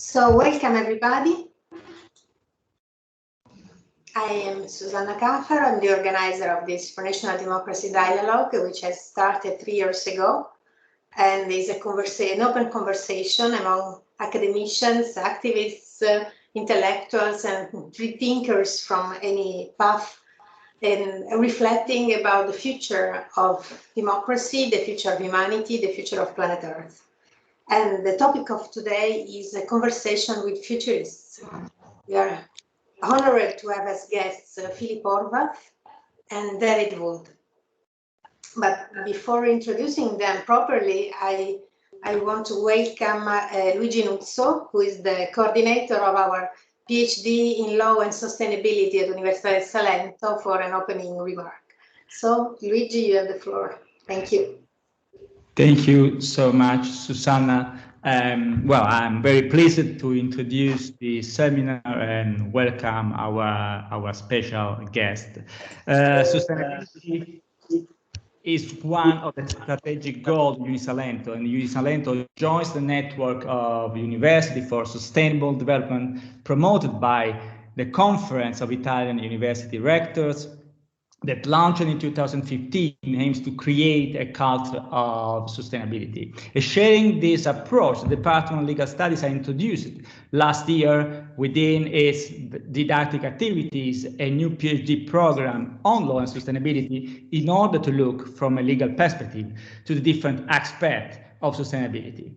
So welcome everybody. I am Susanna Cafaro. I'm the organizer of the Supranational Democracy Dialogue, which has started 3 years ago, and is an open conversation among academicians, activists, intellectuals, and free thinkers from any path, and reflecting about the future of democracy, the future of humanity, the future of planet Earth. And the topic of today is a conversation with futurists. We are honored to have as guests Philip Horvath and David Wood. But before introducing them properly, I want to welcome Luigi Nuzzo, who is the coordinator of our PhD in Law and Sustainability at Università Salento, for an opening remark. So, Luigi, you have the floor. Thank you. Thank you so much, Susanna. Well, I'm very pleased to introduce the seminar and welcome our special guest. Sustainability is one of the strategic goals of Salento, and Salento joins the network of University for Sustainable Development promoted by the Conference of Italian University Rectors, that launched in 2015, aims to create a culture of sustainability. Sharing this approach, the Department of Legal Studies has introduced last year within its didactic activities a new PhD program on law and sustainability in order to look from a legal perspective to the different aspects of sustainability.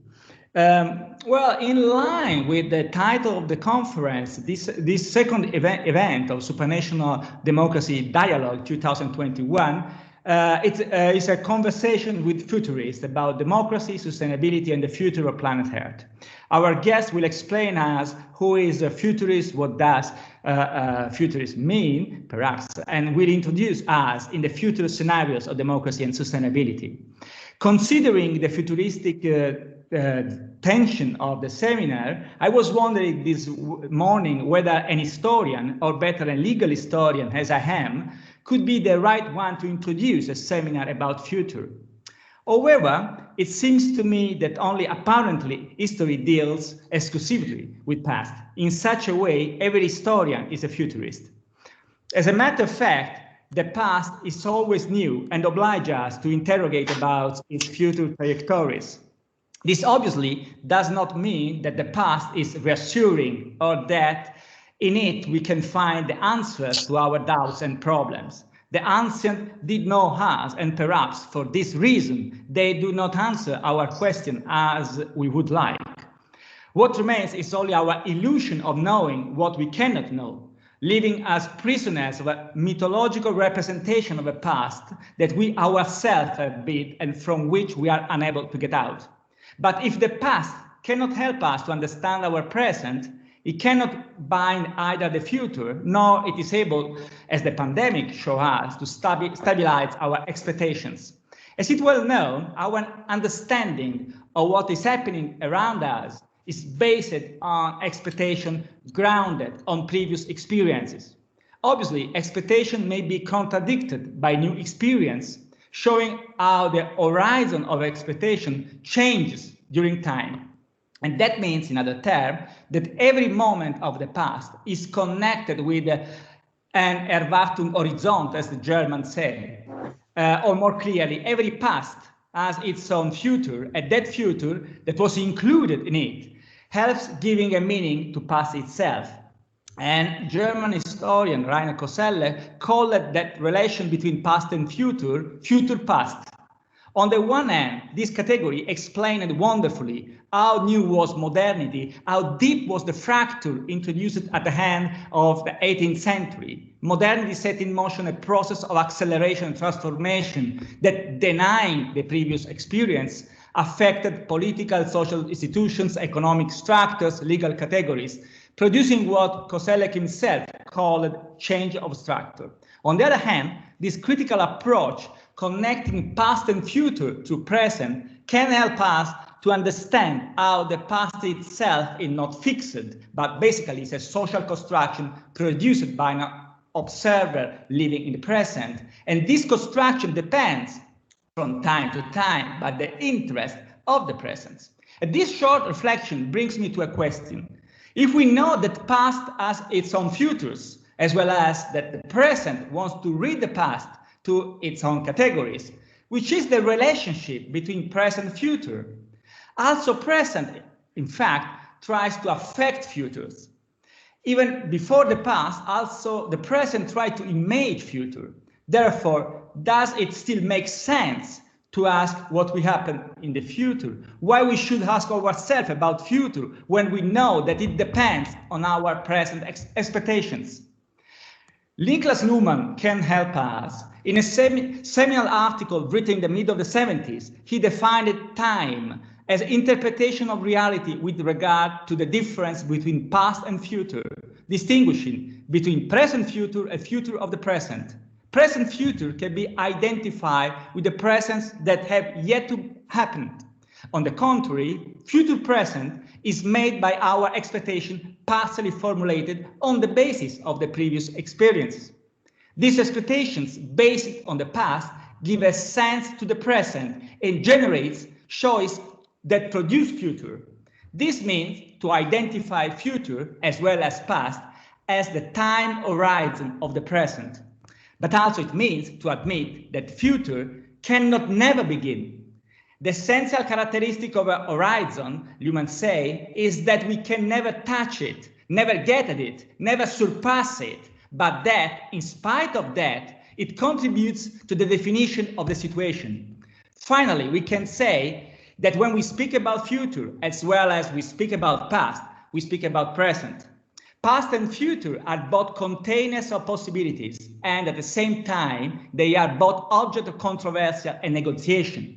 Well, in line with the title of the conference, this second event of Supranational Democracy Dialogue 2021, it's a conversation with futurists about democracy, sustainability, and the future of planet Earth. Our guest will explain us who is a futurist, what does futurist mean, perhaps, and will introduce us in the future scenarios of democracy and sustainability. Considering the futuristic tension of the seminar, I was wondering this morning whether an historian, or better a legal historian as I am, could be the right one to introduce a seminar about future. However, it seems to me that only apparently history deals exclusively with past. In such a way, every historian is a futurist. As a matter of fact, the past is always new and obliges us to interrogate about its future trajectories. This obviously does not mean that the past is reassuring or that in it we can find the answers to our doubts and problems. The ancient did know us, and perhaps for this reason, they do not answer our question as we would like. What remains is only our illusion of knowing what we cannot know, leaving us prisoners of a mythological representation of a past that we ourselves have built and from which we are unable to get out. But if the past cannot help us to understand our present, it cannot bind either the future, nor it is able, as the pandemic shows us, to stabilize our expectations. As it well known, our understanding of what is happening around us is based on expectation grounded on previous experiences. Obviously, expectation may be contradicted by new experience, showing how the horizon of expectation changes during time. And that means, in other terms, that every moment of the past is connected with an Erwartung Horizont, as the Germans say. Or more clearly, every past has its own future, and that future that was included in it helps giving a meaning to past itself. And German historian Rainer Koselle called that relation between past and future, future past. On the one hand, this category explained wonderfully how new was modernity, how deep was the fracture introduced at the end of the 18th century. Modernity set in motion a process of acceleration and transformation that, denying the previous experience, affected political, social institutions, economic structures, legal categories, producing what Koselleck himself called change of structure. On the other hand, this critical approach connecting past and future to present can help us to understand how the past itself is not fixed, but basically is a social construction produced by an observer living in the present. And this construction depends from time to time by the interest of the present. And this short reflection brings me to a question. If we know that past has its own futures, as well as that the present wants to read the past to its own categories, which is the relationship between present and future. Also present, in fact, tries to affect futures. Even before the past, also the present tries to image future. Therefore, does it still make sense to ask what will happen in the future? Why we should ask ourselves about future when we know that it depends on our present expectations? Niklas Luhmann can help us. In a seminal article written in the middle of the 70s, he defined time as interpretation of reality with regard to the difference between past and future, distinguishing between present future and future of the present. Present future can be identified with the presents that have yet to happen. On the contrary, future present is made by our expectation partially formulated on the basis of the previous experiences. These expectations based on the past give a sense to the present and generates choice that produce future. This means to identify future as well as past as the time horizon of the present. But also it means to admit that future cannot never begin. The essential characteristic of a horizon, Luhmann say, is that we can never touch it, never get at it, never surpass it, but that, in spite of that, it contributes to the definition of the situation. Finally, we can say that when we speak about future, as well as we speak about past, we speak about present. Past and future are both containers of possibilities, and at the same time, they are both object of controversy and negotiation.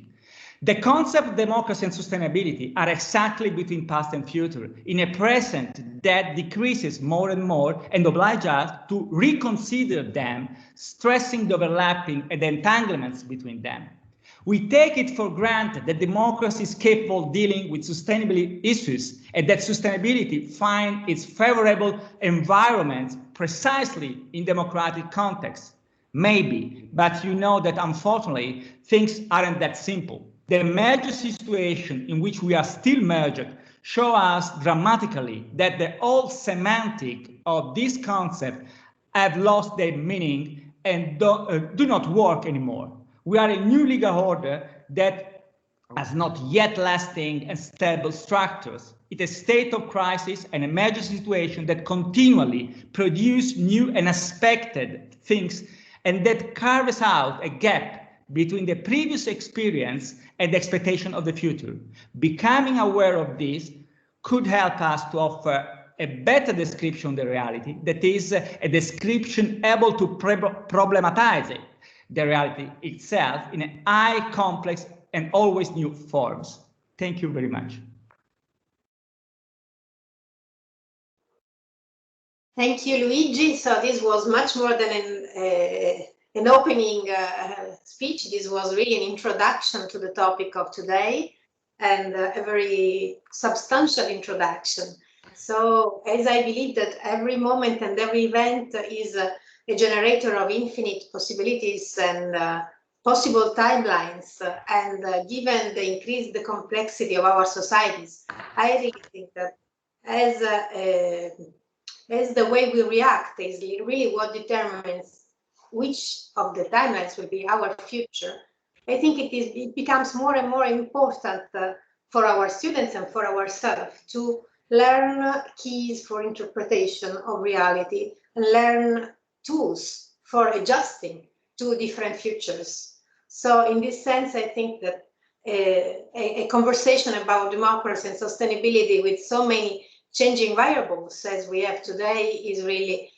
The concept of democracy and sustainability are exactly between past and future, in a present that decreases more and more and obliges us to reconsider them, stressing the overlapping and the entanglements between them. We take it for granted that democracy is capable of dealing with sustainability issues and that sustainability finds its favorable environment precisely in democratic contexts. Maybe, but you know that unfortunately things aren't that simple. The merger situation in which we are still merged shows us dramatically that the old semantic of this concept have lost their meaning and do not work anymore. We are a new legal order that has not yet lasting and stable structures. It's a state of crisis and emergency situation that continually produce new and unexpected things and that carves out a gap between the previous experience and the expectation of the future. Becoming aware of this could help us to offer a better description of the reality, that is, a description able to problematize it, the reality itself, in a high, complex, and always new forms. Thank you very much. Thank you, Luigi. So this was much more than an opening speech. This was really an introduction to the topic of today, and a very substantial introduction. So as I believe that every moment and every event is a generator of infinite possibilities and possible timelines, and given the increased complexity of our societies, I really think that as the way we react is really what determines which of the timelines will be our future. I think it becomes more and more important for our students and for ourselves to learn keys for interpretation of reality and learn tools for adjusting to different futures. So in this sense, I think that a conversation about democracy and sustainability with so many changing variables as we have today is really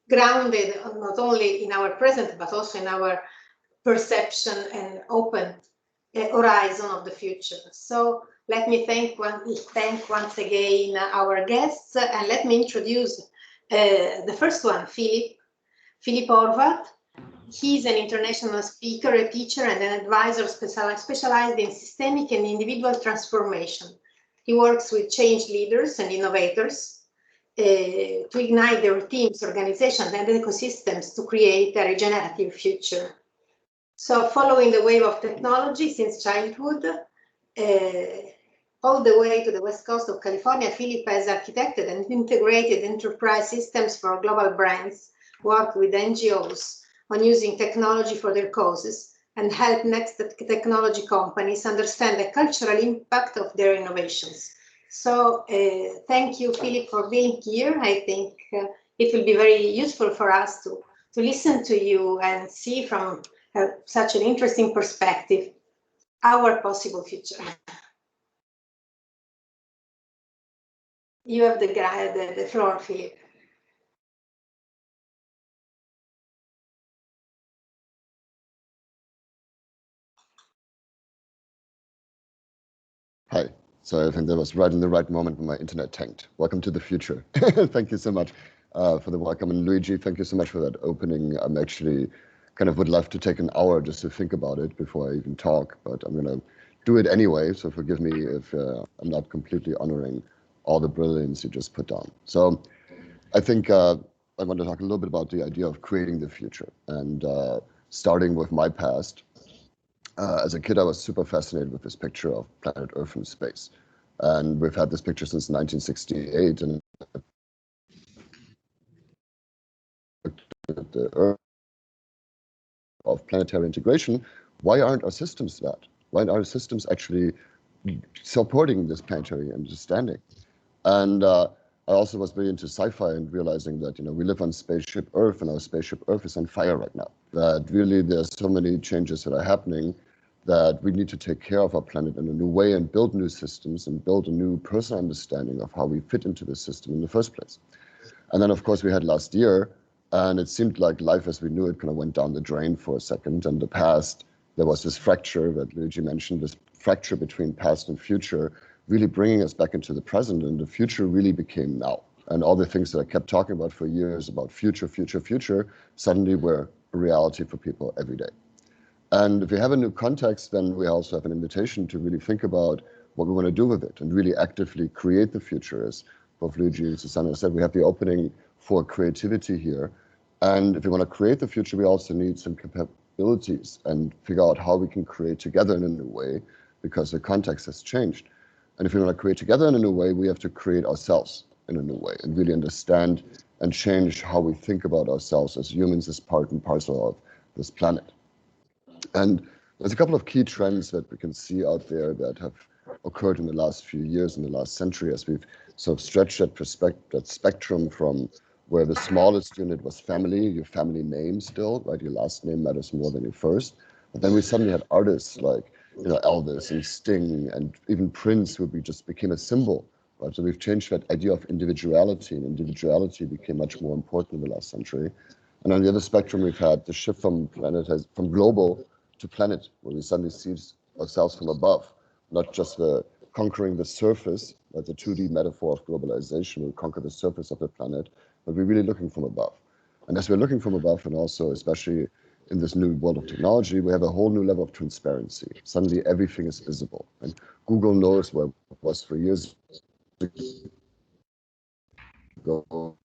grounded not only in our present, but also in our perception and open horizon of the future. So let me thank once again our guests, and let me introduce the first one, Philip Horvath. He's an international speaker, a teacher, and an advisor specialized in systemic and individual transformation. He works with change leaders and innovators to ignite their teams, organizations, and ecosystems to create a regenerative future. So following the wave of technology since childhood, all the way to the west coast of California, Philip has architected and integrated enterprise systems for global brands, worked with NGOs on using technology for their causes, and help next technology companies understand the cultural impact of their innovations. So thank you, Philip, for being here. I think it will be very useful for us to listen to you and see from such an interesting perspective our possible future. You have the floor, Philip. Hi. So I think that was right in the right moment when my internet tanked. Welcome to the future. Thank you so much for the welcome. And Luigi, thank you so much for that opening. I'm actually kind of would love to take an hour just to think about it before I even talk, but I'm going to do it anyway. So forgive me if I'm not completely honoring all the brilliance you just put down. So I think I want to talk a little bit about the idea of creating the future and starting with my past. As a kid, I was super fascinated with this picture of planet Earth from space. And we've had this picture since 1968. And the Earth of planetary integration, why aren't our systems that? Why aren't our systems actually supporting this planetary understanding? And I also was very into sci-fi and realizing that, we live on spaceship Earth and our spaceship Earth is on fire right now. That really there's so many changes that are happening that we need to take care of our planet in a new way and build new systems and build a new personal understanding of how we fit into the system in the first place. And then, of course, we had last year, and it seemed like life as we knew it kind of went down the drain for a second. And the past, there was this fracture that Luigi mentioned, this fracture between past and future, really bringing us back into the present. And the future really became now. And all the things that I kept talking about for years about future, future, future, suddenly were a reality for people every day. And if we have a new context, then we also have an invitation to really think about what we want to do with it and really actively create the future. As both Luigi and Susanna said, we have the opening for creativity here. And if we want to create the future, we also need some capabilities and figure out how we can create together in a new way because the context has changed. And if we want to create together in a new way, we have to create ourselves in a new way and really understand and change how we think about ourselves as humans, as part and parcel of this planet. And there's a couple of key trends that we can see out there that have occurred in the last few years, in the last century, as we've sort of stretched that spectrum from where the smallest unit was family, your family name still, right? Your last name matters more than your first. But then we suddenly had artists like, Elvis and Sting and even Prince, who just became a symbol, right? So we've changed that idea of individuality, and individuality became much more important in the last century. And on the other spectrum, we've had the shift from global to planet, where we suddenly see ourselves from above, not just conquering the surface, like the 2D metaphor of globalization, we conquer the surface of the planet, but we're really looking from above. And as we're looking from above, and also especially in this new world of technology, we have a whole new level of transparency. Suddenly everything is visible. And Google knows where it was for years ago.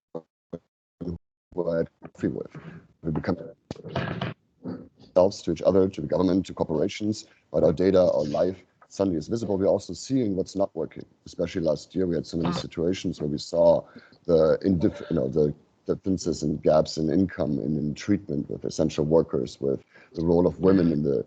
We become ourselves to each other, to the government, to corporations, but our data, our life suddenly is visible. We're also seeing what's not working. Especially last year, we had so many situations where we saw the differences and gaps in income and in treatment with essential workers, with the role of women in the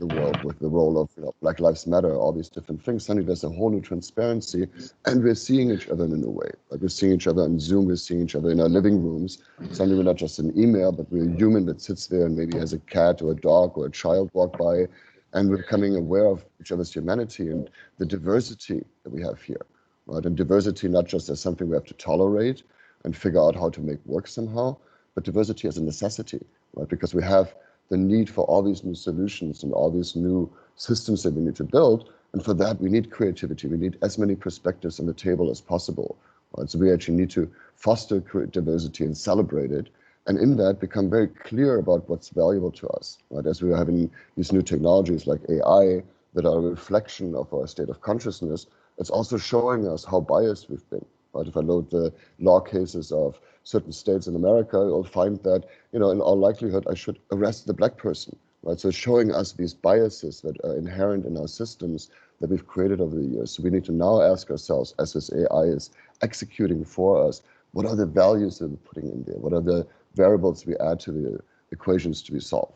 world, with the role of Black Lives Matter, all these different things. Suddenly there's a whole new transparency, and we're seeing each other in a new way. Like we're seeing each other on Zoom, we're seeing each other in our living rooms. Suddenly we're not just an email, but we're a human that sits there and maybe has a cat or a dog or a child walk by, and we're becoming aware of each other's humanity and the diversity that we have here, right? And diversity not just as something we have to tolerate and figure out how to make work somehow, but diversity as a necessity, right? Because we have the need for all these new solutions and all these new systems that we need to build. And for that, we need creativity. We need as many perspectives on the table as possible, right? So we actually need to foster diversity and celebrate it. And in that, become very clear about what's valuable to us, right? As we are having these new technologies like AI that are a reflection of our state of consciousness, it's also showing us how biased we've been. Right? If I load the law cases of certain states in America, you'll find that, in all likelihood, I should arrest the Black person, right? So showing us these biases that are inherent in our systems that we've created over the years. So we need to now ask ourselves, as this AI is executing for us, what are the values that we're putting in there? What are the variables we add to the equations to be solved?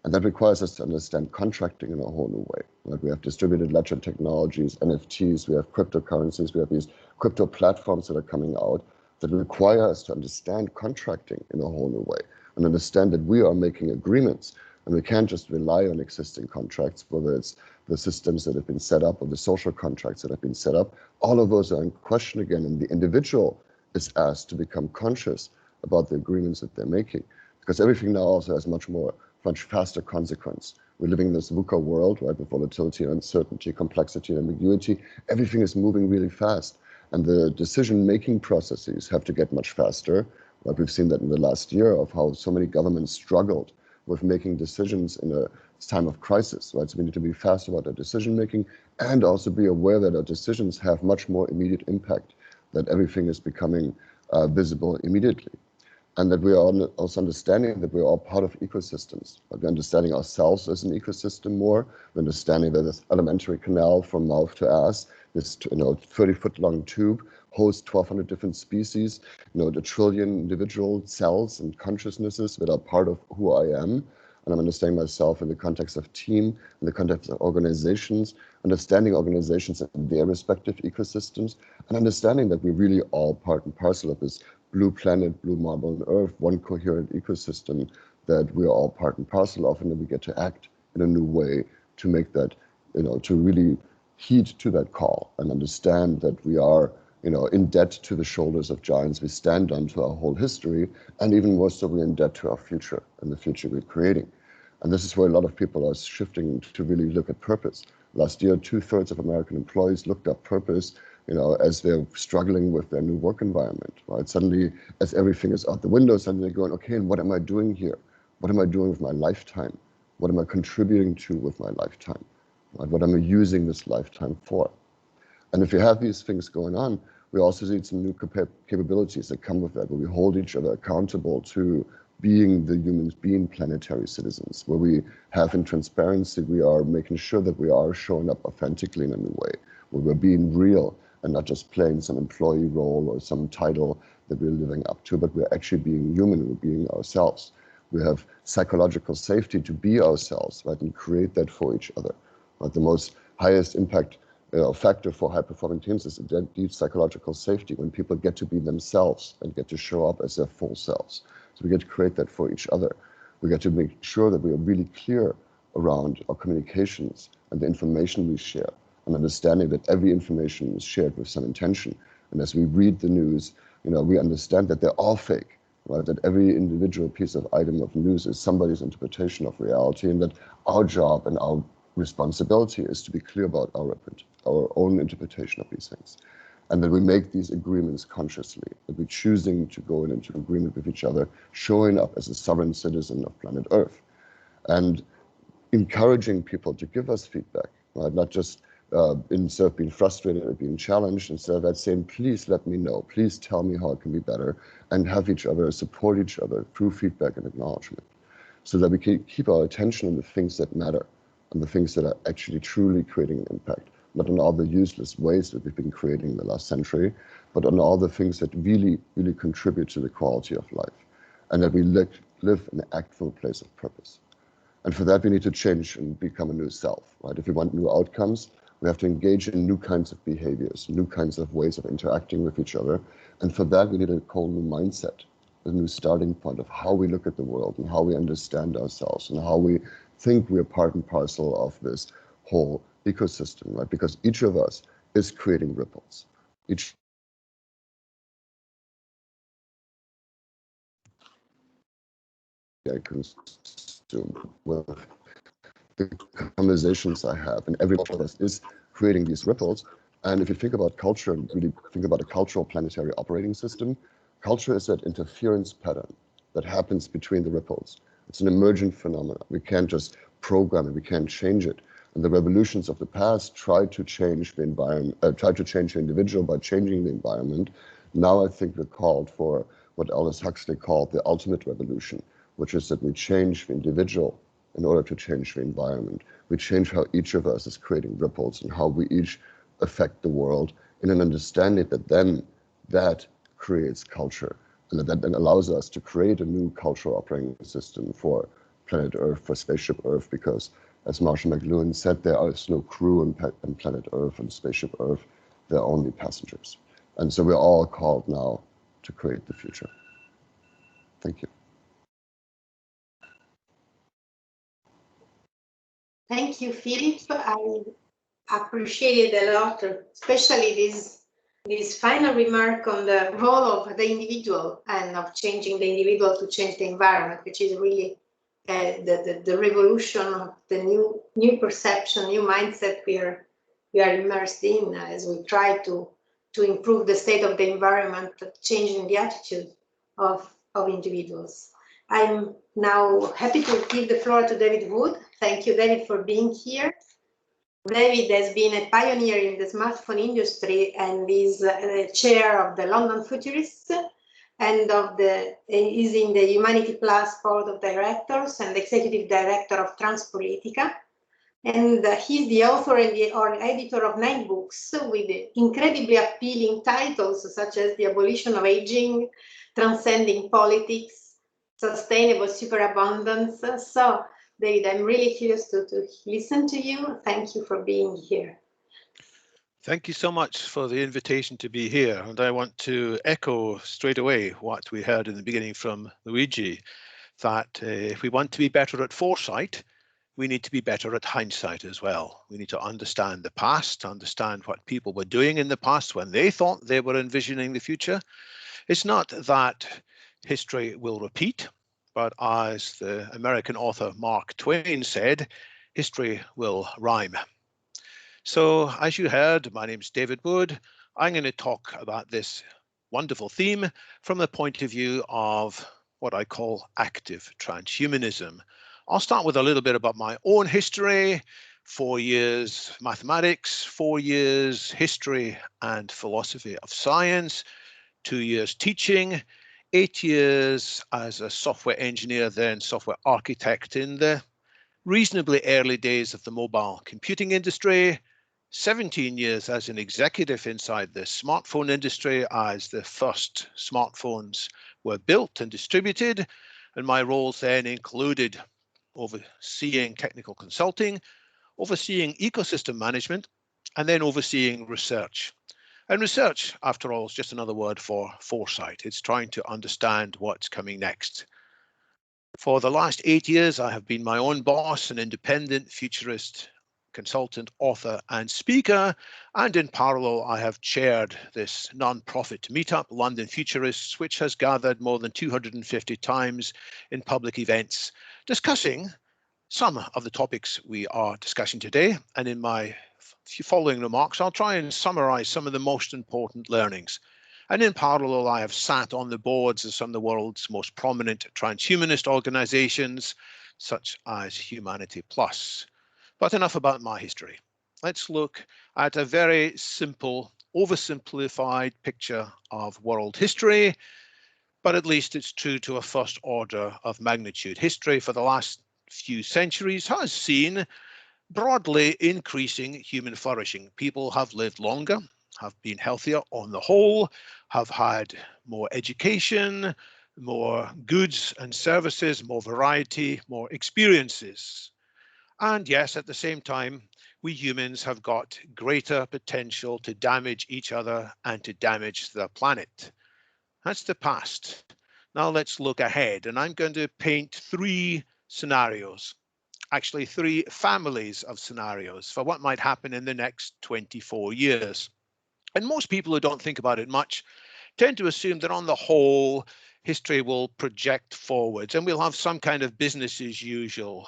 And that requires us to understand contracting in a whole new way. Like we have distributed ledger technologies, NFTs, we have cryptocurrencies, we have these crypto platforms that are coming out that require us to understand contracting in a whole new way and understand that we are making agreements and we can't just rely on existing contracts, whether it's the systems that have been set up or the social contracts that have been set up. All of those are in question again, and the individual is asked to become conscious about the agreements that they're making, because everything now also has much faster consequence. We're living in this VUCA world, right, with volatility and uncertainty, complexity and ambiguity. Everything is moving really fast, and the decision-making processes have to get much faster. Like we've seen that in the last year of how so many governments struggled with making decisions in a time of crisis, right? So we need to be fast about our decision-making and also be aware that our decisions have much more immediate impact, that everything is becoming visible immediately. And that we are also understanding that we are all part of ecosystems. We're understanding ourselves as an ecosystem more. We're understanding that this alimentary canal from mouth to ass, this 30-foot-long tube, hosts 1,200 different species, the trillion individual cells and consciousnesses that are part of who I am. And I'm understanding myself in the context of team, in the context of organizations, understanding organizations and their respective ecosystems, and understanding that we're really all part and parcel of this blue planet, blue marble and earth, one coherent ecosystem that we're all part and parcel of, and that we get to act in a new way to make that, to really heed to that call and understand that we are, in debt to the shoulders of giants we stand on, to our whole history, and even more so we're in debt to our future and the future we're creating. And this is where a lot of people are shifting to really look at purpose. Last year, 2/3 of American employees looked up purpose, as they're struggling with their new work environment, right? Suddenly, as everything is out the window, suddenly they're going, okay, and what am I doing here? What am I doing with my lifetime? What am I contributing to with my lifetime? Right? What am I using this lifetime for? And if you have these things going on, we also need some new capabilities that come with that, where we hold each other accountable to being the humans, being planetary citizens, where we have in transparency, we are making sure that we are showing up authentically in a new way, where we're being real and not just playing some employee role or some title that we're living up to, but we're actually being human, we're being ourselves. We have psychological safety to be ourselves, right, and create that for each other. Right? The most highest impact factor for high-performing teams is deep psychological safety, when people get to be themselves and get to show up as their full selves. So we get to create that for each other. We get to make sure that we are really clear around our communications and the information we share, and understanding that every information is shared with some intention. And as we read the news, we understand that they're all fake, right? That every individual piece of item of news is somebody's interpretation of reality, and that our job and our responsibility is to be clear about our own interpretation of these things. And that we make these agreements consciously, that we're choosing to go into agreement with each other, showing up as a sovereign citizen of planet Earth, and encouraging people to give us feedback, right? Not just instead of being frustrated or being challenged, instead of that saying, please let me know, please tell me how it can be better, and have each other support each other through feedback and acknowledgement, so that we can keep our attention on the things that matter, and the things that are actually truly creating an impact, not on all the useless ways that we've been creating in the last century, but on all the things that really, really contribute to the quality of life, and that we live and act from a place of purpose. And for that, we need to change and become a new self, right? If we want new outcomes, we have to engage in new kinds of behaviors, new kinds of ways of interacting with each other. And for that, we need a whole new mindset, a new starting point of how we look at the world and how we understand ourselves and how we think we're part and parcel of this whole ecosystem, right? Because each of us is creating ripples. Each I consume with the conversations I have, and every one of us is creating these ripples. And if you think about culture and really think about a cultural planetary operating system, culture is that interference pattern that happens between the ripples. It's an emergent phenomenon. We can't just program it, we can't change it. And the revolutions of the past tried to change the environment, tried to change the individual by changing the environment. Now I think we're called for what Aldous Huxley called the ultimate revolution, which is that we change the individual in order to change the environment. We change how each of us is creating ripples and how we each affect the world in an understanding that then that creates culture, and that then allows us to create a new cultural operating system for planet Earth, for spaceship Earth, because as Marshall McLuhan said, there is no crew on planet Earth and spaceship Earth, there are only passengers. And so we're all called now to create the future. Thank you. Thank you, Philip. I appreciated a lot, especially this final remark on the role of the individual and of changing the individual to change the environment, which is really the revolution of the new perception, new mindset we are immersed in as we try to improve the state of the environment, changing the attitude of individuals. I'm now happy to give the floor to David Wood. Thank you, David, for being here. David has been a pioneer in the smartphone industry and is chair of the London Futurists and is in the Humanity Plus board of directors and executive director of Transpolitica. And he's the author or editor of 9 books with incredibly appealing titles such as The Abolition of Aging, Transcending Politics, Sustainable Superabundance. So, David, I'm really curious to listen to you. Thank you for being here. Thank you so much for the invitation to be here. And I want to echo straight away what we heard in the beginning from Luigi, that if we want to be better at foresight, we need to be better at hindsight as well. We need to understand the past, understand what people were doing in the past when they thought they were envisioning the future. It's not that history will repeat, but as the American author Mark Twain said, history will rhyme. So as you heard, my name's David Wood. I'm going to talk about this wonderful theme from the point of view of what I call active transhumanism. I'll start with a little bit about my own history, 4 years mathematics, 4 years history and philosophy of science, 2 years teaching, 8 years as a software engineer, then software architect in the reasonably early days of the mobile computing industry, 17 years as an executive inside the smartphone industry as the first smartphones were built and distributed. And my roles then included overseeing technical consulting, overseeing ecosystem management, and then overseeing research. And research, after all, is just another word for foresight. It's trying to understand what's coming next. For the last 8 years, I have been my own boss, an independent futurist, consultant, author, and speaker. And in parallel, I have chaired this non-profit meetup, London Futurists, which has gathered more than 250 times in public events, discussing some of the topics we are discussing today. And in my following remarks, I'll try and summarize some of the most important learnings. And in parallel, I have sat on the boards of some of the world's most prominent transhumanist organizations, such as Humanity Plus. But enough about my history. Let's look at a very simple, oversimplified picture of world history, but at least it's true to a first order of magnitude. History for the last few centuries has seen broadly increasing human flourishing. People have lived longer, have been healthier on the whole, have had more education, more goods and services, more variety, more experiences. And yes, at the same time, we humans have got greater potential to damage each other and to damage the planet. That's the past. Now let's look ahead, and I'm going to paint 3 scenarios. Actually 3 families of scenarios for what might happen in the next 24 years. And most people who don't think about it much tend to assume that on the whole, history will project forwards and we'll have some kind of business as usual.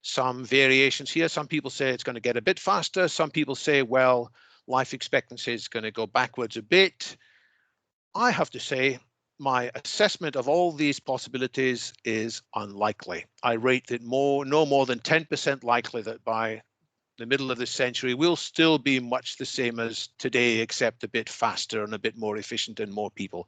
Some variations here. Some people say it's going to get a bit faster. Some people say, well, life expectancy is going to go backwards a bit. I have to say, my assessment of all these possibilities is unlikely. I rate it no more than 10% likely that by the middle of this century, we'll still be much the same as today, except a bit faster and a bit more efficient and more people.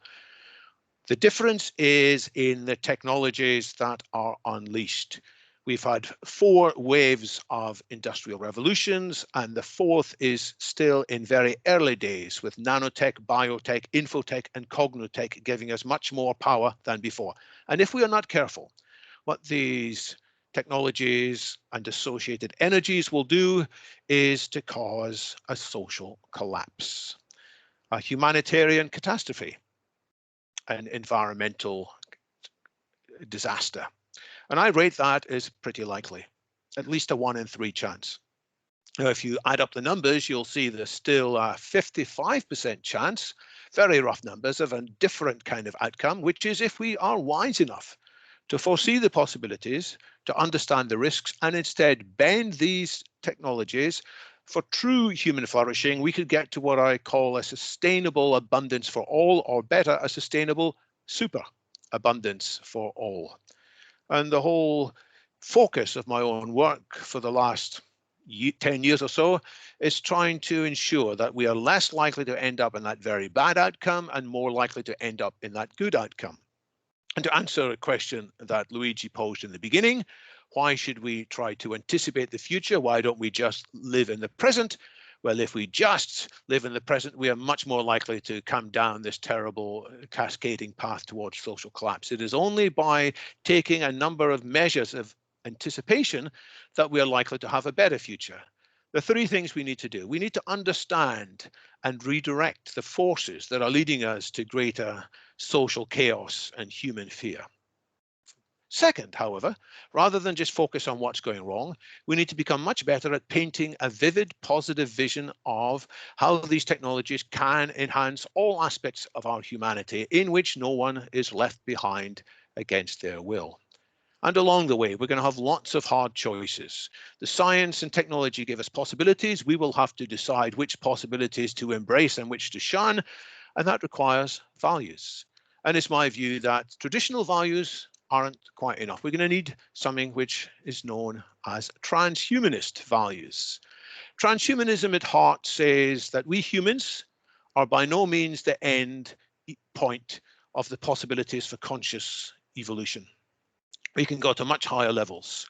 The difference is in the technologies that are unleashed. We've had 4 waves of industrial revolutions, and the 4th is still in very early days with nanotech, biotech, infotech, and cognotech giving us much more power than before. And if we are not careful, what these technologies and associated energies will do is to cause a social collapse, a humanitarian catastrophe, an environmental disaster. And I rate that as pretty likely, at least a 1 in 3 chance. Now, if you add up the numbers, you'll see there's still a 55% chance, very rough numbers, of a different kind of outcome, which is if we are wise enough to foresee the possibilities, to understand the risks, and instead bend these technologies for true human flourishing, we could get to what I call a sustainable abundance for all, or better, a sustainable super abundance for all. And the whole focus of my own work for the last 10 years or so is trying to ensure that we are less likely to end up in that very bad outcome and more likely to end up in that good outcome. And to answer a question that Luigi posed in the beginning, why should we try to anticipate the future? Why don't we just live in the present? Well, if we just live in the present, we are much more likely to come down this terrible cascading path towards social collapse. It is only by taking a number of measures of anticipation that we are likely to have a better future. The 3 things we need to do: we need to understand and redirect the forces that are leading us to greater social chaos and human fear. Second, however, rather than just focus on what's going wrong, we need to become much better at painting a vivid, positive vision of how these technologies can enhance all aspects of our humanity, in which no one is left behind against their will. And along the way, we're going to have lots of hard choices. The science and technology give us possibilities. We will have to decide which possibilities to embrace and which to shun, and that requires values. And it's my view that traditional values aren't quite enough. We're going to need something which is known as transhumanist values. Transhumanism at heart says that we humans are by no means the end point of the possibilities for conscious evolution. We can go to much higher levels,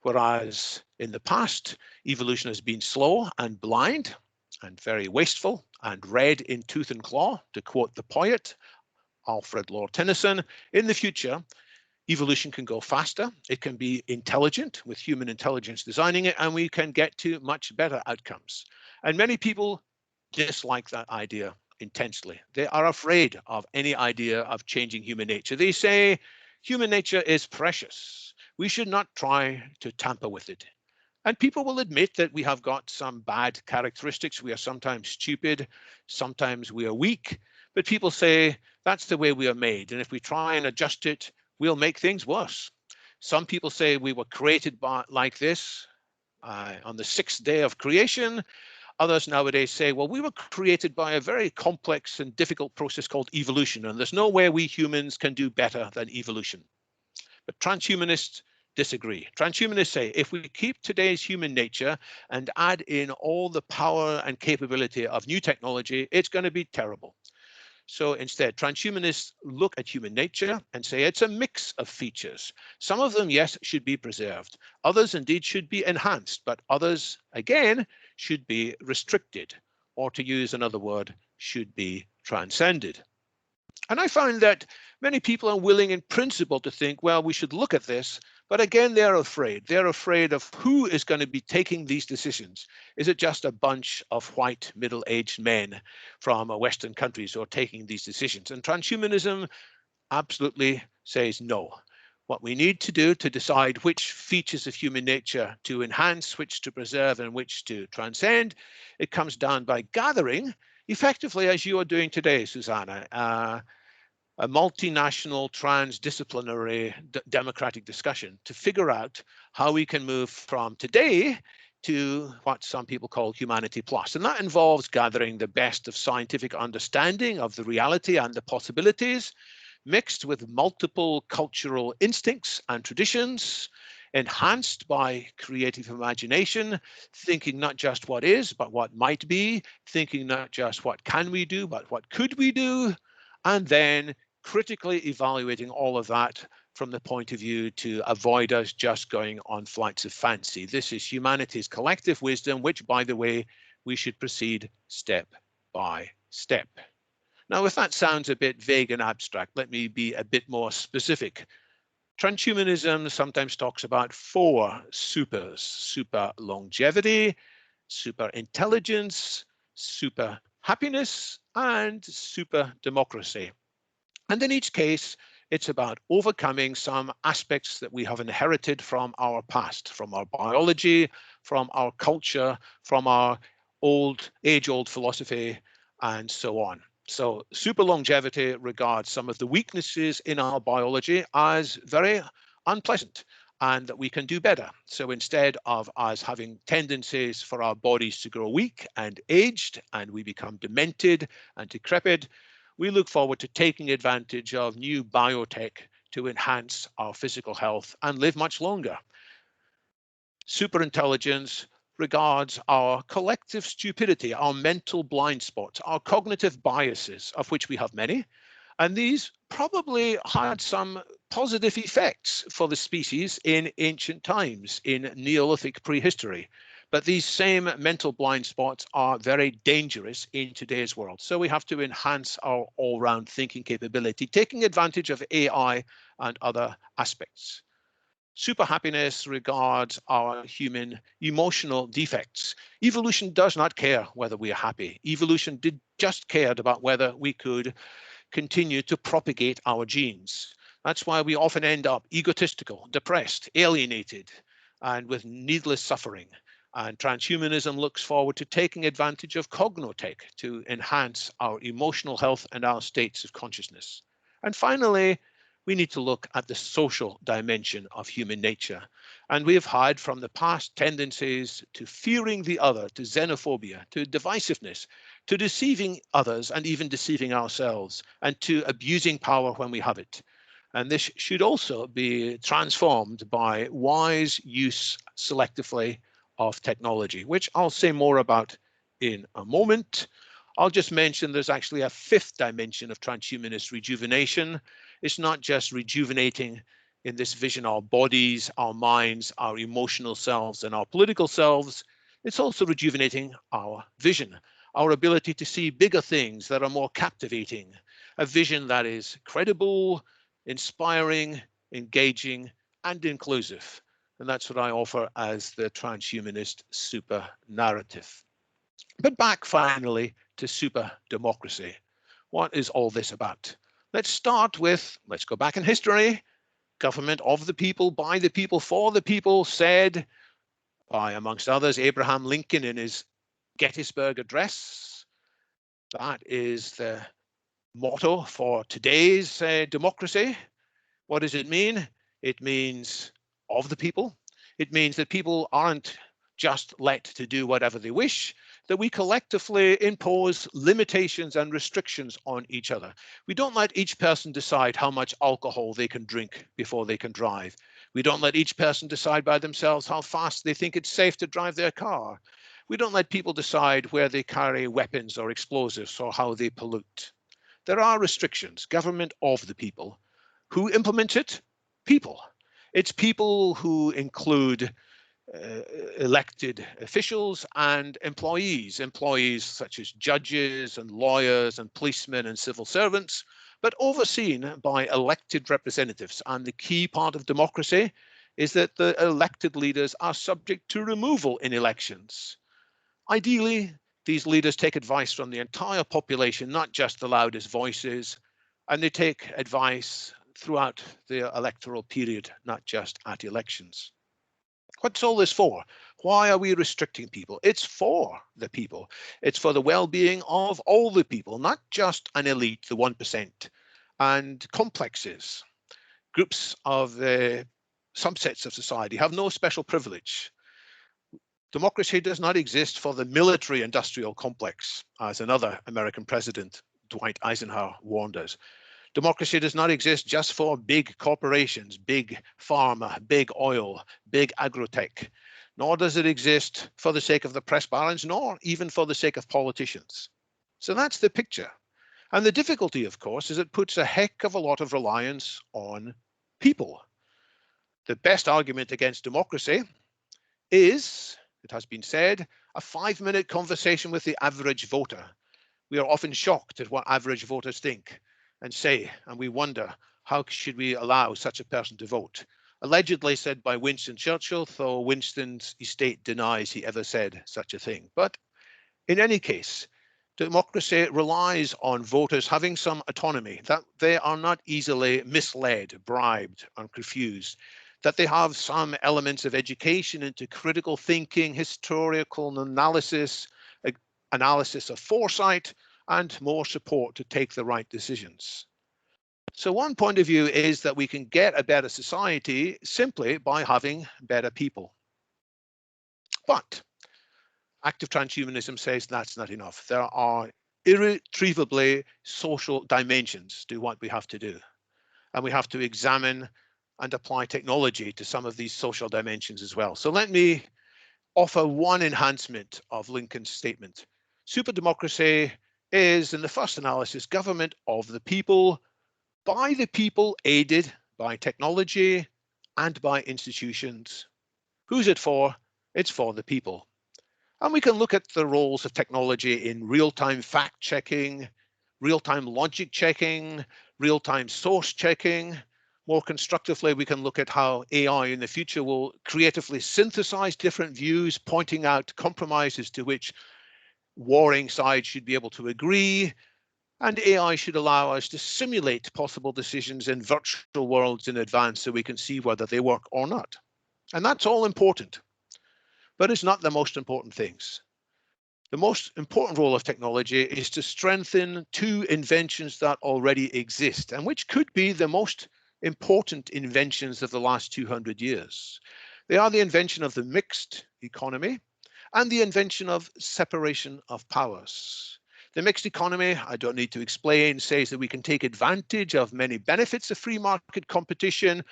whereas in the past, evolution has been slow and blind and very wasteful and red in tooth and claw, to quote the poet Alfred Lord Tennyson. In the future, evolution can go faster, it can be intelligent with human intelligence designing it, and we can get to much better outcomes. And many people dislike that idea intensely. They are afraid of any idea of changing human nature. They say human nature is precious. We should not try to tamper with it. And people will admit that we have got some bad characteristics. We are sometimes stupid, sometimes we are weak, but people say that's the way we are made. And if we try and adjust it, we'll make things worse. Some people say we were created like this on the 6th day of creation. Others nowadays say, well, we were created by a very complex and difficult process called evolution, and there's no way we humans can do better than evolution. But transhumanists disagree. Transhumanists say if we keep today's human nature and add in all the power and capability of new technology, it's going to be terrible. So instead, transhumanists look at human nature and say it's a mix of features. Some of them, yes, should be preserved. Others indeed should be enhanced, but others, again, should be restricted, or to use another word, should be transcended. And I find that many people are willing in principle to think, well, we should look at this, but again, they're afraid. They're afraid of who is going to be taking these decisions. Is it just a bunch of white middle-aged men from Western countries who are taking these decisions? And transhumanism absolutely says no. What we need to do to decide which features of human nature to enhance, which to preserve, and which to transcend, it comes down by gathering, effectively as you are doing today, Susanna, a multinational, transdisciplinary, democratic discussion to figure out how we can move from today to what some people call humanity plus. And that involves gathering the best of scientific understanding of the reality and the possibilities, mixed with multiple cultural instincts and traditions, enhanced by creative imagination, thinking not just what is, but what might be, thinking not just what can we do, but what could we do, and then critically evaluating all of that from the point of view to avoid us just going on flights of fancy. This is humanity's collective wisdom, which, by the way, we should proceed step by step. Now, if that sounds a bit vague and abstract, let me be a bit more specific. Transhumanism sometimes talks about 4 supers: super longevity, super intelligence, super happiness, and super democracy. And in each case, it's about overcoming some aspects that we have inherited from our past, from our biology, from our culture, from our age-old philosophy, and so on. So super longevity regards some of the weaknesses in our biology as very unpleasant and that we can do better. So instead of us having tendencies for our bodies to grow weak and aged and we become demented and decrepit, we look forward to taking advantage of new biotech to enhance our physical health and live much longer. Superintelligence regards our collective stupidity, our mental blind spots, our cognitive biases, of which we have many. And these probably had some positive effects for the species in ancient times, in Neolithic prehistory. But these same mental blind spots are very dangerous in today's world. So we have to enhance our all-round thinking capability, taking advantage of AI and other aspects. Super happiness regards our human emotional defects. Evolution does not care whether we are happy. Evolution just cared about whether we could continue to propagate our genes. That's why we often end up egotistical, depressed, alienated, and with needless suffering. And transhumanism looks forward to taking advantage of cognotech to enhance our emotional health and our states of consciousness. And finally, we need to look at the social dimension of human nature. And we have had from the past tendencies to fearing the other, to xenophobia, to divisiveness, to deceiving others and even deceiving ourselves, and to abusing power when we have it. And this should also be transformed by wise use selectively of technology, which I'll say more about in a moment. I'll just mention there's actually a 5th dimension of transhumanist rejuvenation. It's not just rejuvenating in this vision our bodies, our minds, our emotional selves, and our political selves. It's also rejuvenating our vision, our ability to see bigger things that are more captivating, a vision that is credible, inspiring, engaging, and inclusive. And that's what I offer as the transhumanist super narrative. But back finally to super democracy. What is all this about? Let's start with, let's go back in history. Government of the people, by the people, for the people, said by, amongst others, Abraham Lincoln in his Gettysburg Address. That is the motto for today's democracy. What does it mean? It means of the people. It means that people aren't just let to do whatever they wish, that we collectively impose limitations and restrictions on each other. We don't let each person decide how much alcohol they can drink before they can drive. We don't let each person decide by themselves how fast they think it's safe to drive their car. We don't let people decide where they carry weapons or explosives or how they pollute. There are restrictions, government of the people. Who implements it? People. It's people who include elected officials and employees such as judges and lawyers and policemen and civil servants, but overseen by elected representatives. And the key part of democracy is that the elected leaders are subject to removal in elections. Ideally, these leaders take advice from the entire population, not just the loudest voices, and they take advice throughout the electoral period, not just at elections. What's all this for? Why are we restricting people? It's for the people. It's for the well-being of all the people, not just an elite, the 1%, and complexes. Groups of subsets of society have no special privilege. Democracy does not exist for the military-industrial complex, as another American president, Dwight Eisenhower, warned us. Democracy does not exist just for big corporations, big pharma, big oil, big agrotech, nor does it exist for the sake of the press balance, nor even for the sake of politicians. So that's the picture. And the difficulty, of course, is it puts a heck of a lot of reliance on people. The best argument against democracy is, it has been said, a 5-minute conversation with the average voter. We are often shocked at what average voters think and say, and we wonder, how should we allow such a person to vote? Allegedly said by Winston Churchill, though Winston's estate denies he ever said such a thing. But in any case, democracy relies on voters having some autonomy, that they are not easily misled, bribed, or confused, that they have some elements of education into critical thinking, historical analysis of foresight, and more support to take the right decisions. So one point of view is that we can get a better society simply by having better people. But active transhumanism says that's not enough. There are irretrievably social dimensions to what we have to do. And we have to examine and apply technology to some of these social dimensions as well. So let me offer one enhancement of Lincoln's statement. Superdemocracy is, in the first analysis, government of the people, by the people, aided by technology and by institutions. Who's it for? It's for the people. And we can look at the roles of technology in real-time fact-checking, real-time logic checking, real-time source checking. More constructively, we can look at how AI in the future will creatively synthesize different views, pointing out compromises to which warring sides should be able to agree. And AI should allow us to simulate possible decisions in virtual worlds in advance so we can see whether they work or not. And that's all important, but it's not the most important things. The most important role of technology is to strengthen two inventions that already exist and which could be the most important inventions of the last 200 years. They are the invention of the mixed economy and the invention of separation of powers. The mixed economy, I don't need to explain, says that we can take advantage of many benefits of free market competition,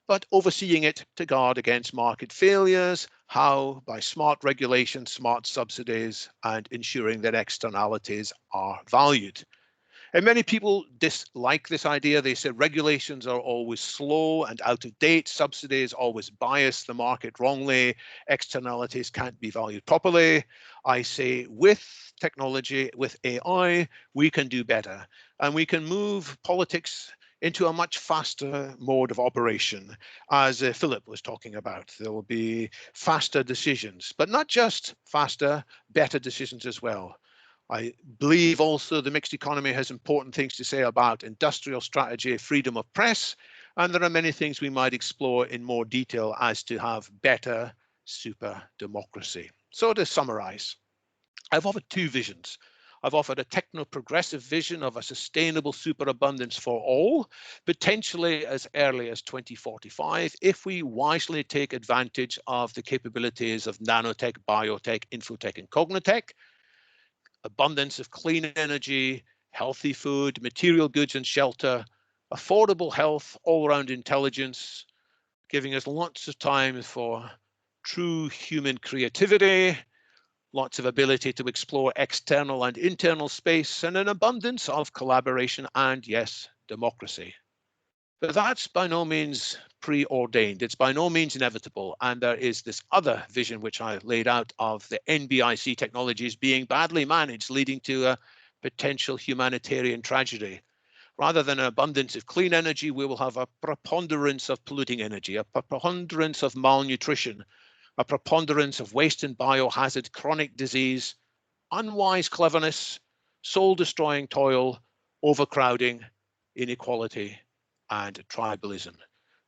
but overseeing it to guard against market failures. How? By smart regulation, smart subsidies, and ensuring that externalities are valued. And many people dislike this idea. They say regulations are always slow and out of date. Subsidies always bias the market wrongly. Externalities can't be valued properly. I say with technology, with AI, we can do better. And we can move politics into a much faster mode of operation, as Philip was talking about. There will be faster decisions, but not just faster, better decisions as well. I believe also the mixed economy has important things to say about industrial strategy, freedom of press, and there are many things we might explore in more detail as to have better super democracy. So to summarize, I've offered two visions. I've offered a techno-progressive vision of a sustainable superabundance for all, potentially as early as 2045, if we wisely take advantage of the capabilities of nanotech, biotech, infotech, and cognitech. Abundance of clean energy, healthy food, material goods and shelter, affordable health, all-round intelligence, giving us lots of time for true human creativity, lots of ability to explore external and internal space, and an abundance of collaboration and, yes, democracy. But that's by no means preordained. It's by no means inevitable. And there is this other vision which I laid out of the NBIC technologies being badly managed, leading to a potential humanitarian tragedy. Rather than an abundance of clean energy, we will have a preponderance of polluting energy, a preponderance of malnutrition, a preponderance of waste and biohazard, chronic disease, unwise cleverness, soul-destroying toil, overcrowding, inequality, and tribalism.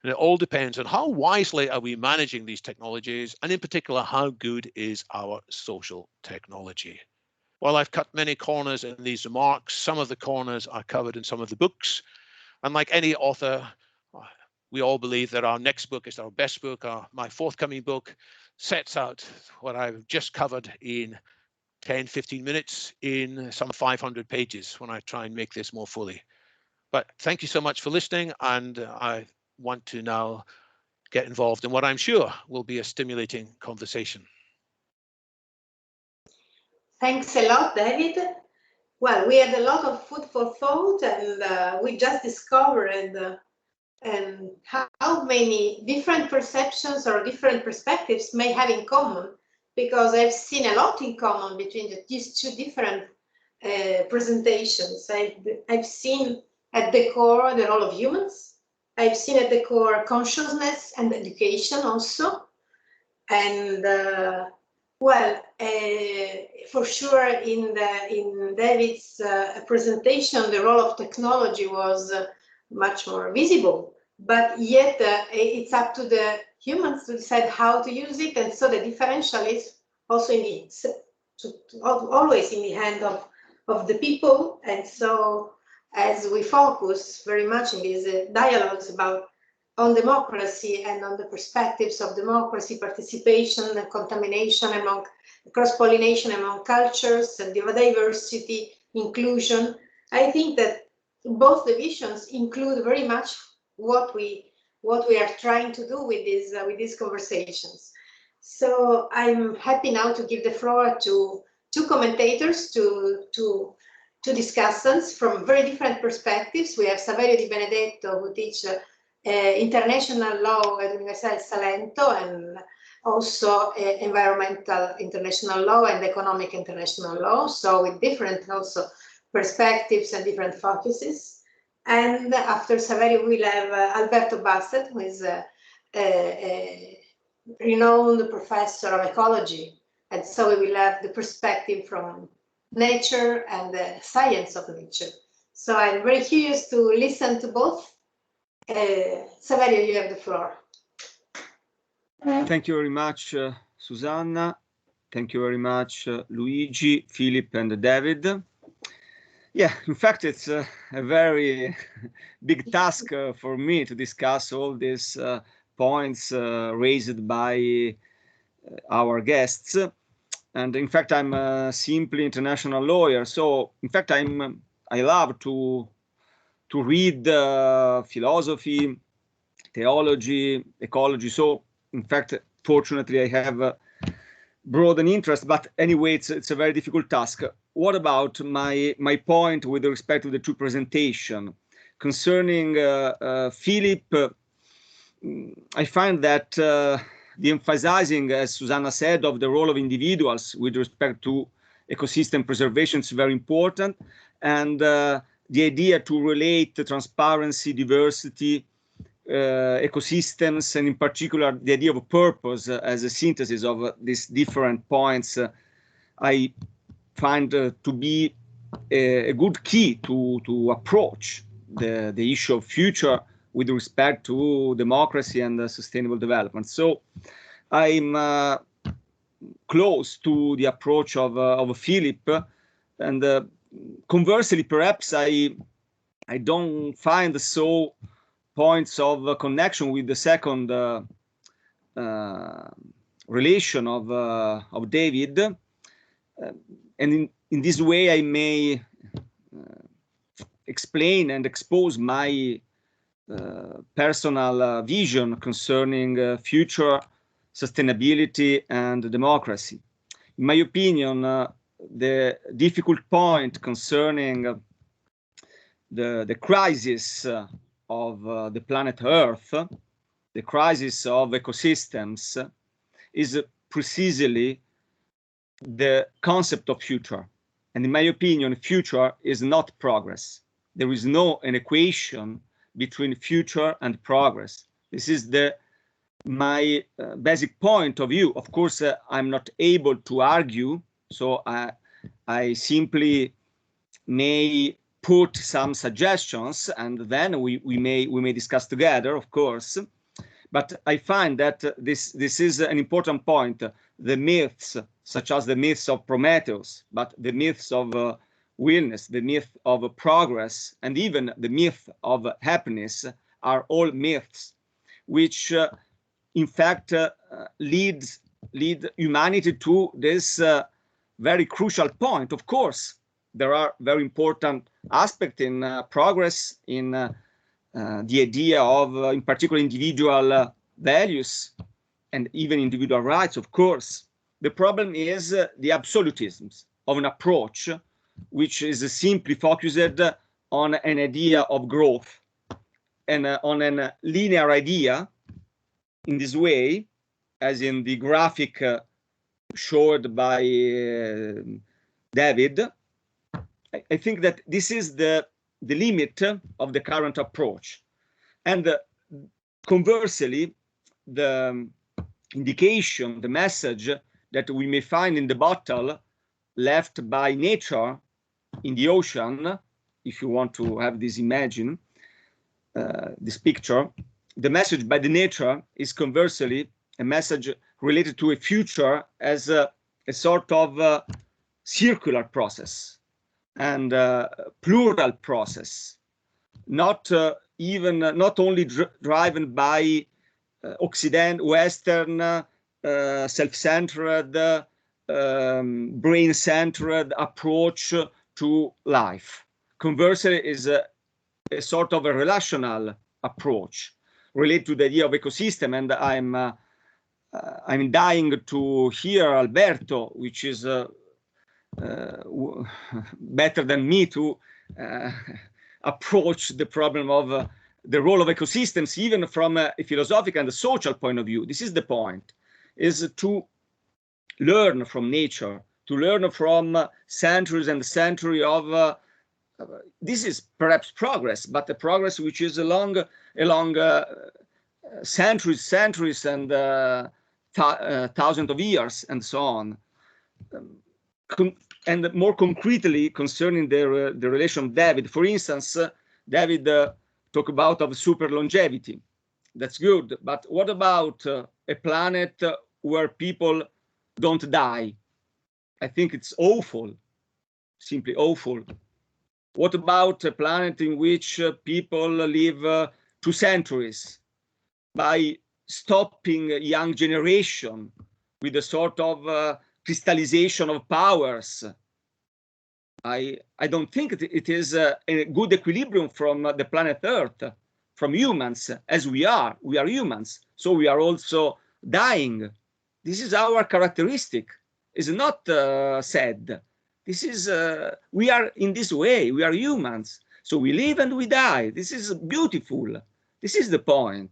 And it all depends on how wisely are we managing these technologies, and in particular, how good is our social technology. Well, I've cut many corners in these remarks. Some of the corners are covered in some of the books. And like any author, we all believe that our next book is our best book. My forthcoming book sets out what I've just covered in 10, 15 minutes in some 500 pages when I try and make this more fully. But thank you so much for listening, and I want to now get involved in what I'm sure will be a stimulating conversation. Thanks a lot, David. Well, we had a lot of food for thought, and we just discovered how many different perceptions or different perspectives may have in common, because I've seen a lot in common between these two different presentations. I've seen at the core the role of humans. I've seen at the core consciousness and education also. And for sure in David's presentation, the role of technology was much more visible, but yet it's up to the humans to decide how to use it. And so the differential is also always in the hand of the people. And so as we focus very much in these dialogues on democracy and on the perspectives of democracy, participation and contamination among cross-pollination among cultures and diversity, inclusion, I think that both the visions include very much what we are trying to do with these conversations. So I'm happy now to give the floor to two commentators, to discussants from very different perspectives. We have Saverio Di Benedetto, who teaches international law at Università del Salento, and also environmental international law and economic international law, so with different also perspectives and different focuses. And after Saverio, we'll have Alberto Basset, who is a renowned professor of ecology. And so we will have the perspective from nature and the science of nature. So I'm very curious to listen to both. Saverio, you have the floor. Thank you very much, Susanna. Thank you very much, Luigi, Philip, and David. Yeah, in fact, it's a very big task for me to discuss all these points raised by our guests. And in fact, I'm a simply international lawyer. So in fact, I love to read philosophy, theology, ecology. So in fact, fortunately, I have a broad interest, but anyway, it's a very difficult task. What about my point with respect to the two presentations? Concerning Philip, I find that the emphasizing, as Susanna said, of the role of individuals with respect to ecosystem preservation is very important. And the idea to relate the transparency, diversity, ecosystems, and in particular the idea of a purpose as a synthesis of these different points, I find to be a good key to approach the issue of future with respect to democracy and sustainable development. So I'm close to the approach of Philip, and conversely, perhaps I don't find so points of connection with the second relation of David, and in this way I may explain and expose my personal vision concerning future sustainability and democracy. In my opinion, the difficult point concerning the crisis of the planet Earth, the crisis of ecosystems, is precisely the concept of future. And in my opinion, future is not progress. There is no an equation between future and progress. This is my basic point of view. Of course, I'm not able to argue, so I simply may put some suggestions, and then we may discuss together, of course. But I find that this is an important point. The myths, such as the myths of Prometheus, but the myths of wellness, the myth of progress, and even the myth of happiness are all myths, which in fact lead humanity to this very crucial point. Of course, there are very important aspects in progress, in the idea of, in particular, individual values and even individual rights, of course. The problem is the absolutisms of an approach which is simply focused on an idea of growth, on a linear idea in this way, as in the graphic showed by David, I think that this is the limit of the current approach. And conversely, the indication, the message that we may find in the bottle left by nature in the ocean, if you want to have this imagine, this picture, the message by the nature is conversely a message related to a future as a sort of circular process and plural process, not only driven by Western self-centered, brain-centered approach to life. Conversely, is a sort of a relational approach related to the idea of ecosystem, and I'm dying to hear Alberto, which is better than me to approach the problem of the role of ecosystems, even from a philosophical and a social point of view. This is the point, is to learn from nature, to learn from centuries and centuries of this is perhaps progress, but the progress which is along centuries and thousands of years and so on. And more concretely concerning the relation of David, for instance, David talked about of super longevity. That's good, but what about a planet where people don't die? I think it's awful, simply awful. What about a planet in which people live 2 centuries by stopping young generation with a sort of crystallization of powers? I don't think it is a good equilibrium from the planet Earth, from humans, as we are humans, so we are also dying. This is our characteristic. It's not sad. This is, we are in this way, we are humans. So we live and we die. This is beautiful. This is the point.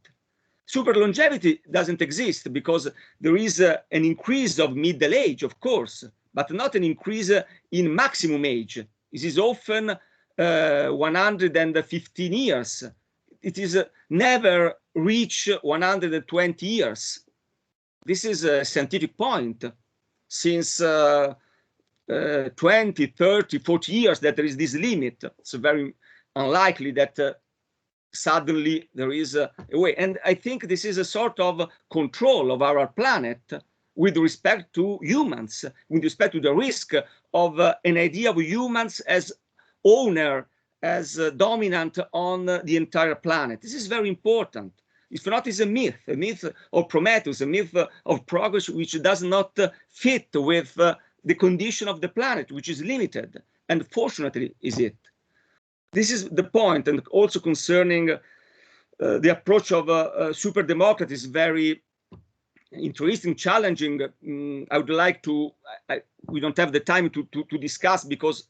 Super longevity doesn't exist because there is an increase of middle age, of course, but not an increase in maximum age. It is often 115 years. It is never reach 120 years. This is a scientific point. Since 20, 30, 40 years that there is this limit. It's very unlikely that suddenly there is a way. And I think this is a sort of control of our planet with respect to humans, with respect to the risk of an idea of humans as owner, as dominant on the entire planet. This is very important. If not, it's a myth of Prometheus, a myth of progress which does not fit with the condition of the planet, which is limited, and fortunately is it. This is the point, and also concerning the approach of super democracy is very interesting, challenging. I would like to, we don't have the time to discuss because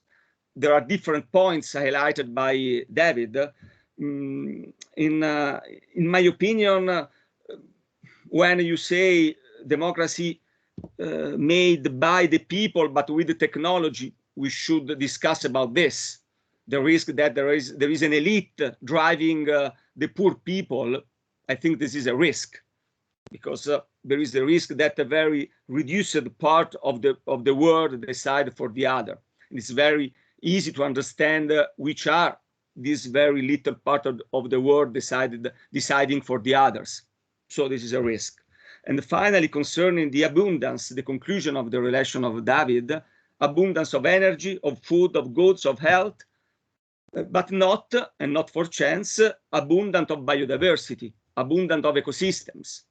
there are different points highlighted by David. In my opinion, when you say democracy made by the people but with the technology, we should discuss about this. The risk that there is an elite driving the poor people. I think this is a risk, because there is the risk that a very reduced part of the world decide for the other. And it's very easy to understand which are this very little part of the world deciding for the others. So this is a risk. And finally, concerning the abundance, the conclusion of the relation of David, abundance of energy, of food, of goods, of health, but not, and not for chance, abundant of biodiversity, abundant of ecosystems.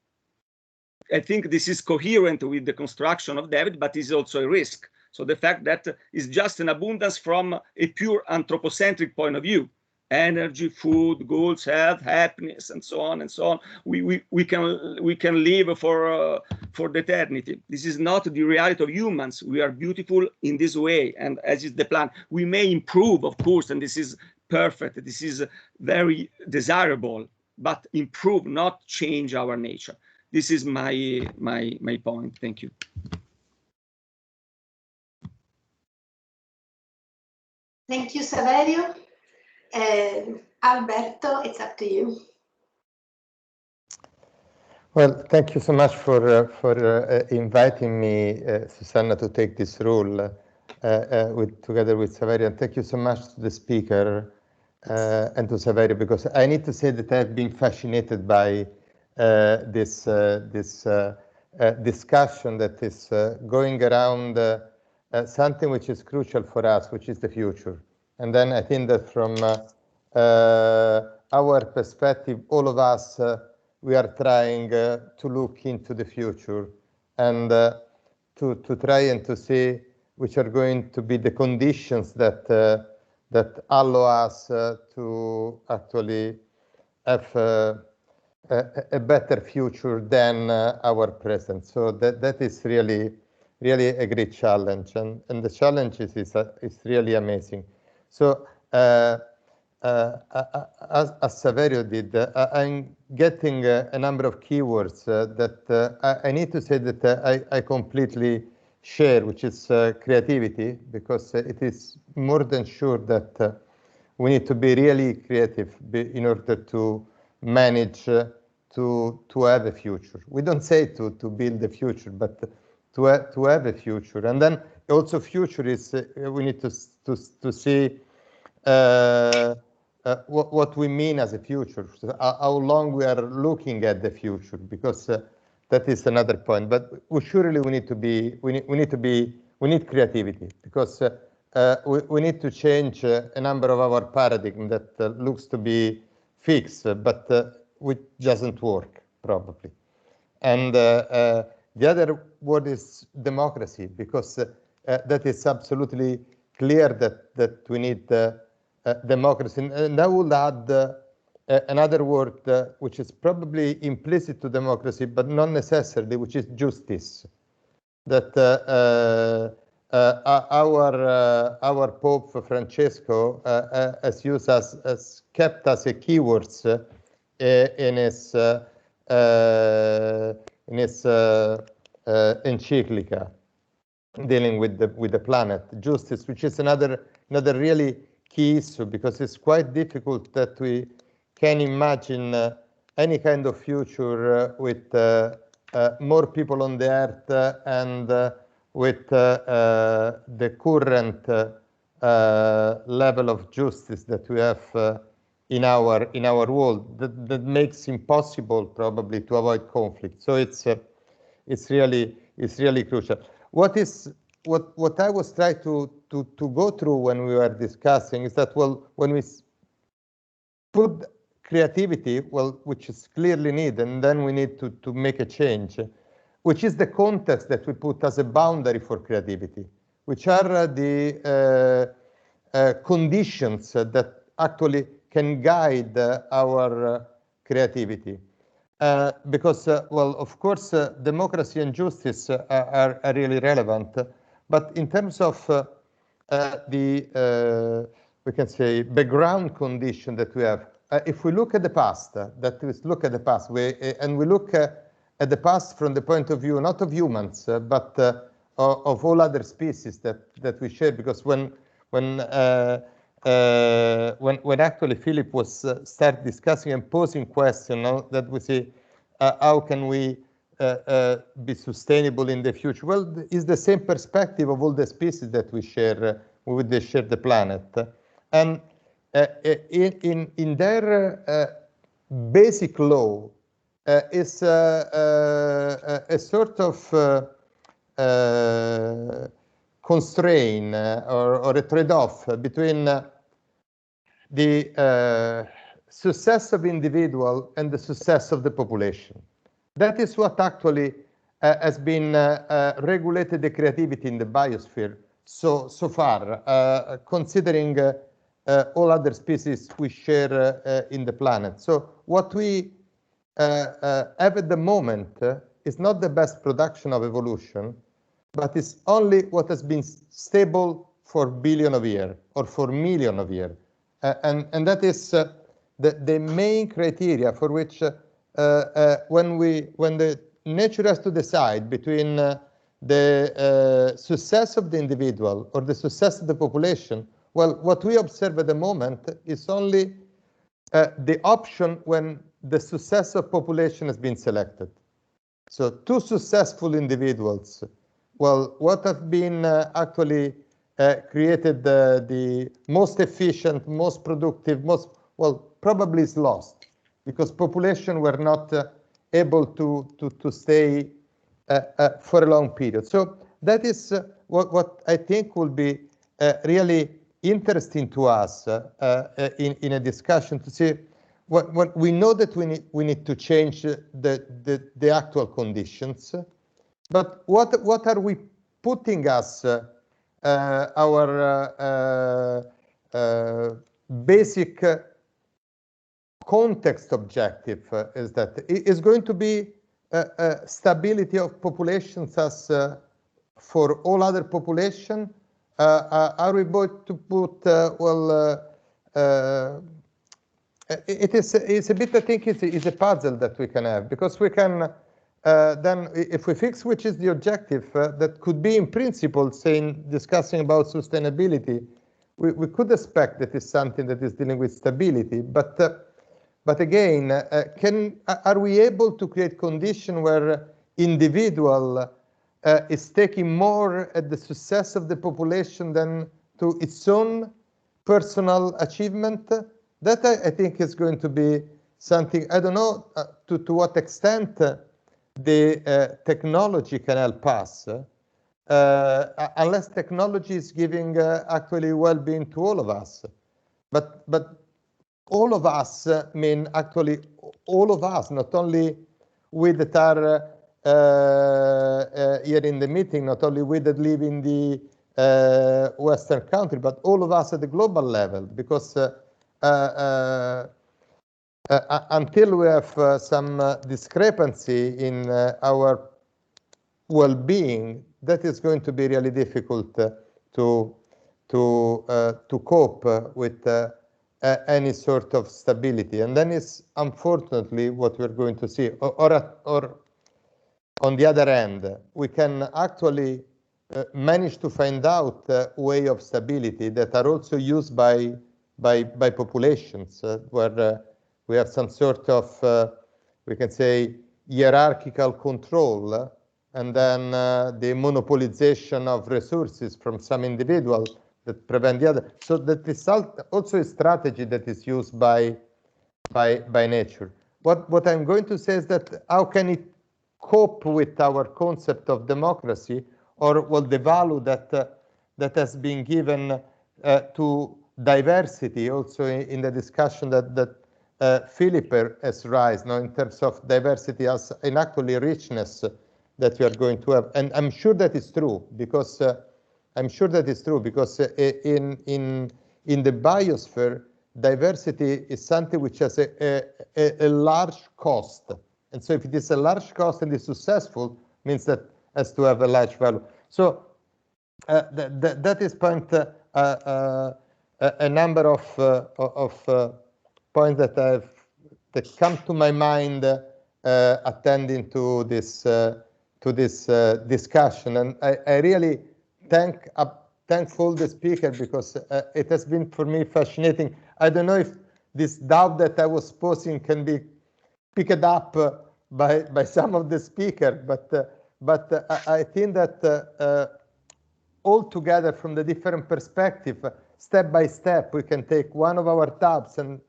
I think this is coherent with the construction of David, but is also a risk. So the fact that is just an abundance from a pure anthropocentric point of view, energy, food, goods, health, happiness, and so on and so on. We can live for the eternity. This is not the reality of humans. We are beautiful in this way, and as is the plan. We may improve, of course, and this is perfect. This is very desirable, but improve, not change our nature. This is my point. Thank you. Thank you, Saverio. Alberto, it's up to you. Well, thank you so much for inviting me, Susanna, to take this role together with Saverio. And thank you so much to the speaker and to Saverio, because I need to say that I've been fascinated by this discussion that is going around something which is crucial for us, which is the future. And then I think that from our perspective, all of us, we are trying to look into the future and to try and to see which are going to be the conditions that that allow us to actually have a better future than our present. So that is really a great challenge, and the challenge is really amazing. So as Saverio did, I'm getting a number of keywords that I need to say that I completely share, which is creativity, because it is more than sure that we need to be really creative in order to manage to have a future. We don't say to build a future, but to have a future. And then also future is we need to see what we mean as a future, so how long we are looking at the future, because that is another point. But surely we need creativity, because we need to change a number of our paradigm that looks to be fixed, but which doesn't work probably. And the other word is democracy, because that is absolutely clear that we need democracy. And I would add another word which is probably implicit to democracy, but not necessarily, which is justice. That our Pope Francesco has used as kept as a keywords in his encyclica dealing with the planet, justice, which is another really key issue, because it's quite difficult that we can imagine any kind of future with more people on the earth and with the current level of justice that we have in our world. That makes impossible probably to avoid conflict. So it's really crucial. What I was trying to go through when we were discussing is that, well, when we put creativity, well, which is clearly needed, and then we need to make a change, which is the context that we put as a boundary for creativity, which are the conditions that actually can guide our creativity. Because, well, of course, democracy and justice are really relevant, but in terms of we can say, background condition that we have, if we look at the past, and we look at the past from the point of view not of humans, but of all other species that we share, because when actually Philip was start discussing and posing questions, that we say, how can we be sustainable in the future? Well, it's the same perspective of all the species that we share, they share the planet, and in their basic law is a sort of constraint or a trade-off between the success of individual and the success of the population. That is what actually has been regulated the creativity in the biosphere so far, considering all other species we share in the planet. So what we have at the moment is not the best production of evolution, but it's only what has been stable for billion of years or for million of years. and that is the main criteria for which when the nature has to decide between the success of the individual or the success of the population. Well, what we observe at the moment is only the option when the success of population has been selected. So two successful individuals, well, what have been actually created the most efficient, most productive, most, well, probably is lost because population were not able to stay for a long period. So that is what I think will be really interesting to us in a discussion to see what we know that we need to change the actual conditions, but what are we putting us our basic context objective is that it is going to be stability of populations as for all other population. Are we going to put it's a bit, I think it's a puzzle that we can have, because we can then if we fix which is the objective that could be in principle saying discussing about sustainability, we could expect that it's something that is dealing with stability, but again, are we able to create condition where individual is taking more at the success of the population than to its own personal achievement? That I think is going to be something, I don't know to what extent the technology can help us, unless technology is giving actually well-being to all of us. But all of us mean actually all of us, not only we that are here in the meeting, not only we that live in the Western country, but all of us at the global level, because until we have some discrepancy in our well-being, that is going to be really difficult to cope with any sort of stability. And then it's unfortunately what we're going to see. Or on the other hand, we can actually manage to find out a way of stability that are also used by populations, where we have some sort of, we can say, hierarchical control, and then the monopolization of resources from some individual that prevent the other. So that is also a strategy that is used by nature. What I'm going to say is that how can it cope with our concept of democracy, or well, the value that has been given to diversity, also in the discussion that Philip has raised now in terms of diversity as an actually richness that we are going to have. And I'm sure that is true, because in the biosphere, diversity is something which has a large cost. And so if it is a large cost and is successful, means that it has to have a large value. So that is point a number of points that come to my mind attending to this discussion, and I really thankful the speaker, because it has been for me fascinating. I don't know if this doubt that I was posing can be picked up by some of the speakers, but I think that all together from the different perspective, step by step, we can take one of our doubts and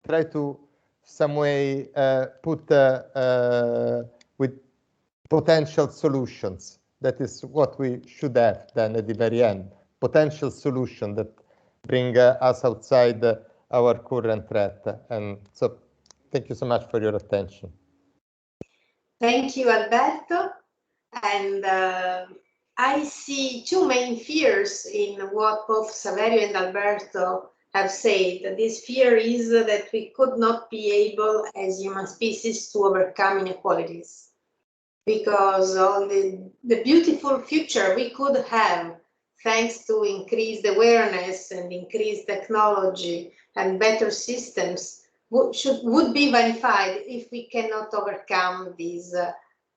try to some way put with potential solutions. That is what we should have then at the very end, potential solution that bring us outside our current threat. And so thank you so much for your attention. Thank you, Alberto. And I see two main fears in what both Saverio and Alberto have said. This fear is that we could not be able as human species to overcome inequalities, because all the beautiful future we could have thanks to increased awareness and increased technology and better systems would be verified if we cannot overcome these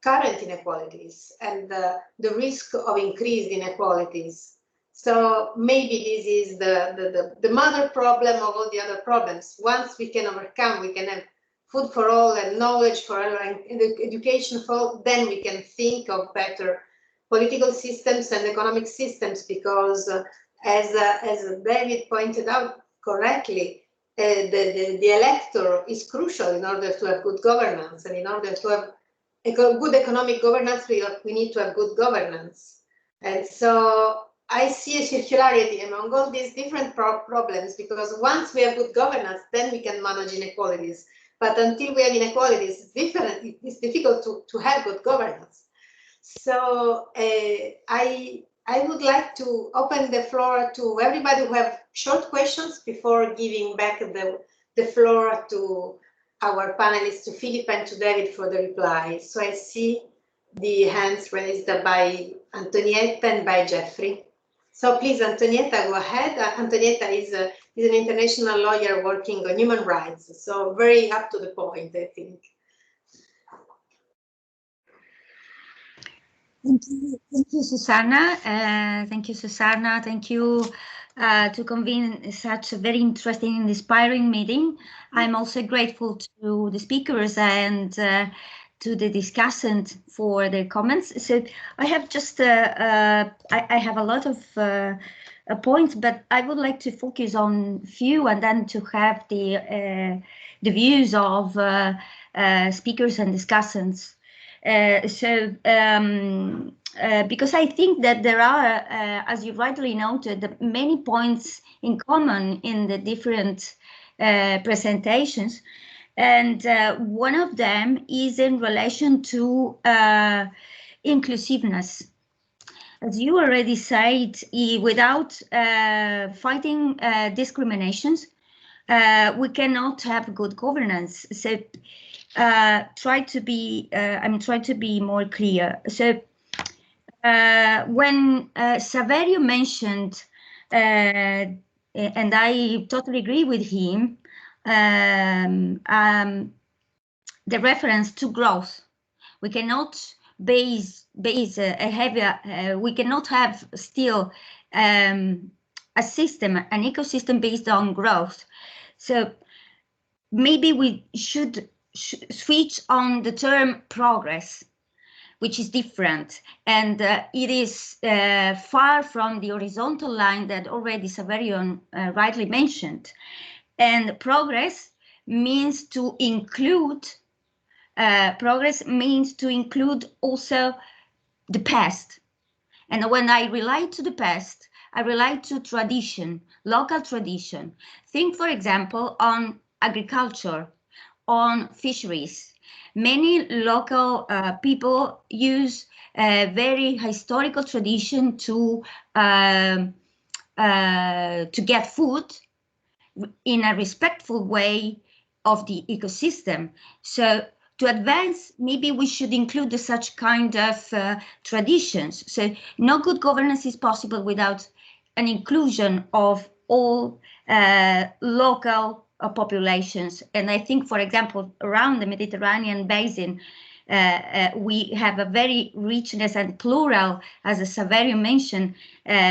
current inequalities and the risk of increased inequalities. So maybe this is the mother problem of all the other problems. Once we can overcome, we can have food for all and knowledge for all and education for all, then we can think of better political systems and economic systems, because as David pointed out correctly, the elector is crucial in order to have good governance, and in order to have good economic governance, we need to have good governance. And so I see a circularity among all these different problems, because once we have good governance, then we can manage inequalities. But until we have inequalities, it's difficult to have good governance. So I would like to open the floor to everybody who have short questions before giving back the floor to our panelists, to Philip and to David, for the replies. So I see the hands raised by Antonietta and by Jeffrey. So please, Antonietta, go ahead. Antonietta is an international lawyer working on human rights, so very up to the point, I think. Thank you, Susanna. Thank you, Susanna. Thank you to convene such a very interesting and inspiring meeting. I'm also grateful to the speakers and to the discussant for their comments. So I have just I have a lot of points, but I would like to focus on few and then to have the views of speakers and discussants. Because I think that there are, as you rightly noted, many points in common in the different presentations. And one of them is in relation to inclusiveness. As you already said, without fighting discriminations, we cannot have good governance. So I'm trying to be more clear. So when Saverio mentioned, and I totally agree with him, the reference to growth, we cannot base a heavier, we cannot have still a system, an ecosystem based on growth. So maybe we should switch on the term progress, which is different, and it is far from the horizontal line that already Saverio rightly mentioned. And progress means to include also the past. And when I relate to the past, I relate to tradition, local tradition. Think, for example, on agriculture, on fisheries. Many local people use a very historical tradition to get food in a respectful way of the ecosystem. So to advance, maybe we should include such kind of traditions. So no good governance is possible without an inclusion of all local populations. And I think, for example, around the Mediterranean basin, we have a very richness and plural, as Saverio mentioned,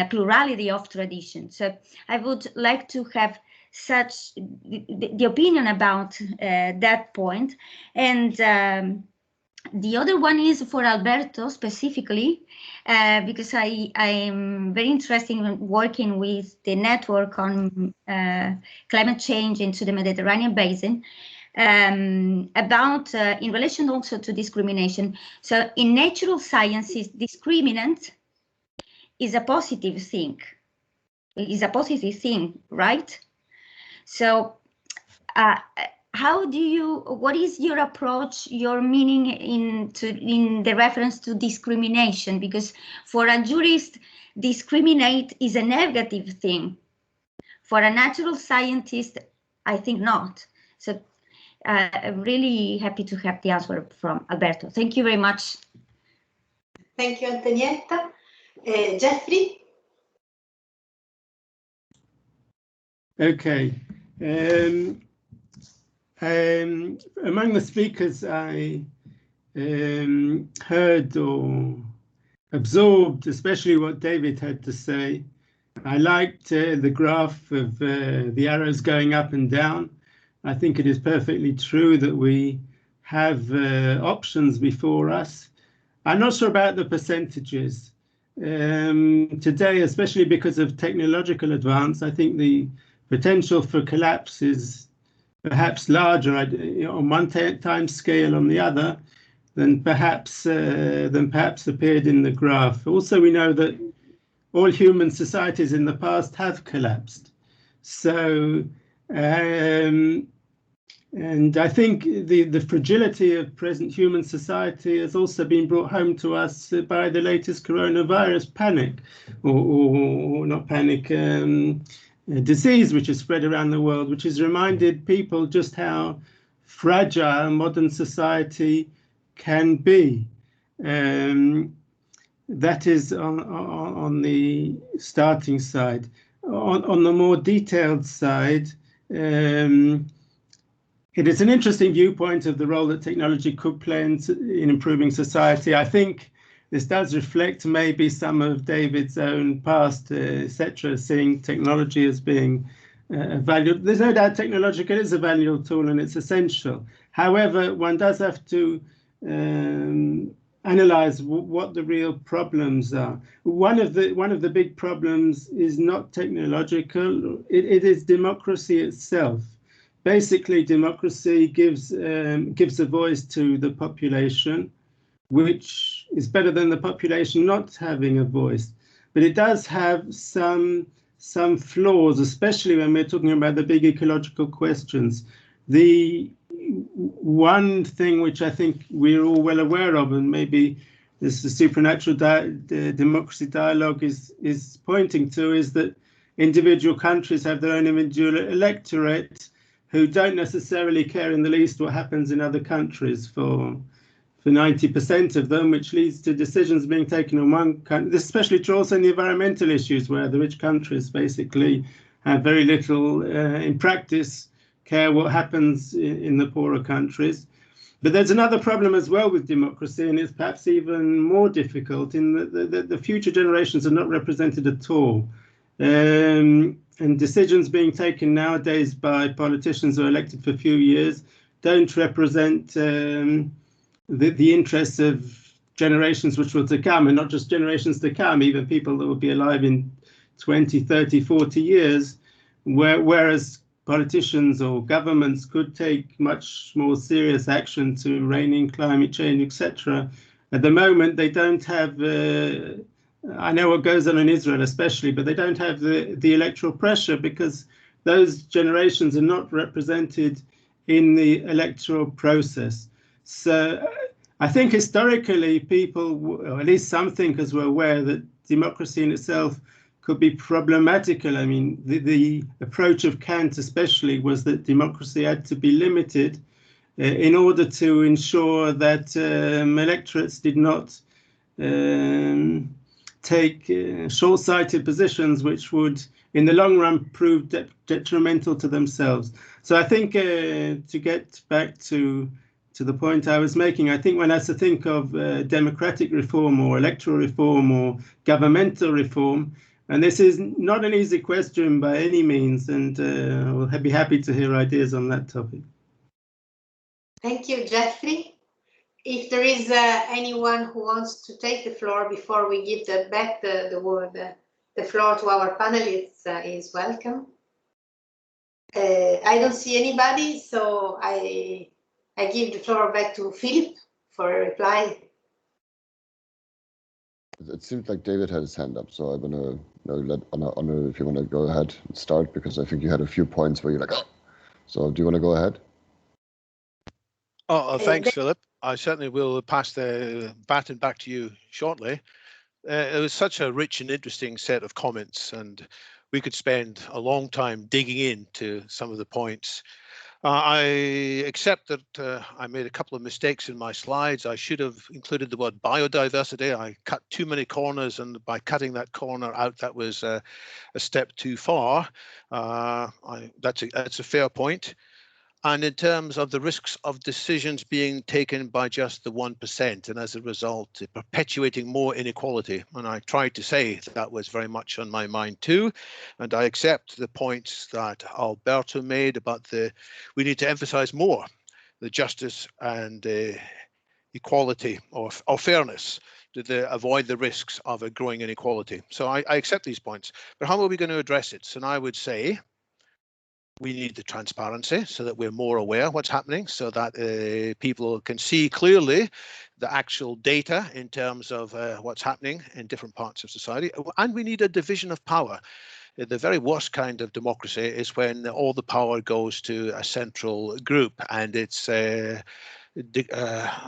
plurality of traditions. So I would like to have such the opinion about that point. And the other one is for Alberto specifically, because I am very interested in working with the network on climate change into the Mediterranean basin, about in relation also to discrimination. So in natural sciences, discriminant is a positive thing. Is a positive thing, right? So what is your approach, your meaning in the reference to discrimination? Because for a jurist, discriminate is a negative thing. For a natural scientist, I think not. So I'm really happy to have the answer from Alberto. Thank you very much. Thank you, Antonietta. Jeffrey? Okay. Among the speakers I heard or absorbed, especially what David had to say, I liked the graph of the arrows going up and down. I think it is perfectly true that we have options before us. I'm not sure about the percentages. Today, especially because of technological advance, I think the potential for collapse is perhaps larger on one time scale on the other than perhaps appeared in the graph. Also, we know that all human societies in the past have collapsed. So, and I think the fragility of present human society has also been brought home to us by the latest coronavirus panic, or not panic, disease which has spread around the world, which has reminded people just how fragile modern society can be. That is on the starting side. On the more detailed side, it is an interesting viewpoint of the role that technology could play in improving society. I think this does reflect maybe some of David's own past, etc., seeing technology as being valuable. There's no doubt technology is a valuable tool and it's essential. However, one does have to analyze what the real problems are. One of the big problems is not technological. It is democracy itself. Basically, democracy gives a voice to the population, which is better than the population not having a voice. But it does have some flaws, especially when we're talking about the big ecological questions. The one thing which I think we're all well aware of, and maybe this the supernatural democracy dialogue is pointing to, is that individual countries have their own individual electorate who don't necessarily care in the least what happens in other countries for 90% of them, which leads to decisions being taken in one country. This is especially true also in the environmental issues, where the rich countries basically have very little, in practice, care what happens in the poorer countries. But there's another problem as well with democracy, and it's perhaps even more difficult in that the future generations are not represented at all. And decisions being taken nowadays by politicians who are elected for a few years don't represent the interests of generations which will to come, and not just generations to come, even people that will be alive in 20, 30, 40 years, whereas politicians or governments could take much more serious action to rein in climate change, etc. At the moment, they don't have I know what goes on in Israel especially, but they don't have the electoral pressure because those generations are not represented in the electoral process. So I think historically people, or at least some thinkers, were aware that democracy in itself could be problematical. I mean, the approach of Kant especially was that democracy had to be limited in order to ensure that electorates did not take short-sighted positions which would in the long run prove detrimental to themselves. So I think to get back to the point I was making, I think one has to think of democratic reform or electoral reform or governmental reform, and this is not an easy question by any means, and I'll be happy to hear ideas on that topic. Thank you, Jeffrey. If there is anyone who wants to take the floor before we give back the floor to our panelists, is welcome. I don't see anybody, so I give the floor back to Philip for a reply. It seems like David had his hand up, so I'm gonna let Anna, if you want to go ahead and start, because I think you had a few points where you're like, oh. So do you want to go ahead? Oh, thanks, Philip. I certainly will pass the baton back to you shortly. It was such a rich and interesting set of comments, and we could spend a long time digging into some of the points. I accept that I made a couple of mistakes in my slides. I should have included the word biodiversity. I cut too many corners, and by cutting that corner out, that was a step too far. That's a fair point. And in terms of the risks of decisions being taken by just the 1%, and as a result, perpetuating more inequality. And I tried to say that was very much on my mind too. And I accept the points that Alberto made about we need to emphasize more the justice and equality or fairness to avoid the risks of a growing inequality. So I accept these points, but how are we going to address it? So I would say, we need the transparency so that we're more aware of what's happening, so that people can see clearly the actual data in terms of what's happening in different parts of society. And we need a division of power. The very worst kind of democracy is when all the power goes to a central group and it's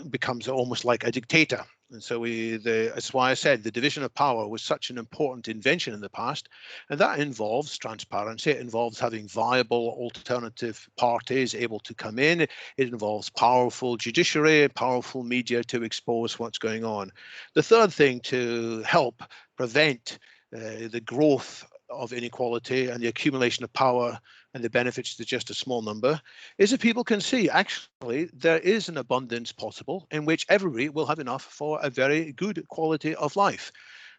becomes almost like a dictator. And so that's why I said the division of power was such an important invention in the past. And that involves transparency. It involves having viable alternative parties able to come in. It involves powerful judiciary, powerful media to expose what's going on. The third thing to help prevent the growth of inequality and the accumulation of power and the benefits to just a small number is that people can see actually there is an abundance possible in which everybody will have enough for a very good quality of life.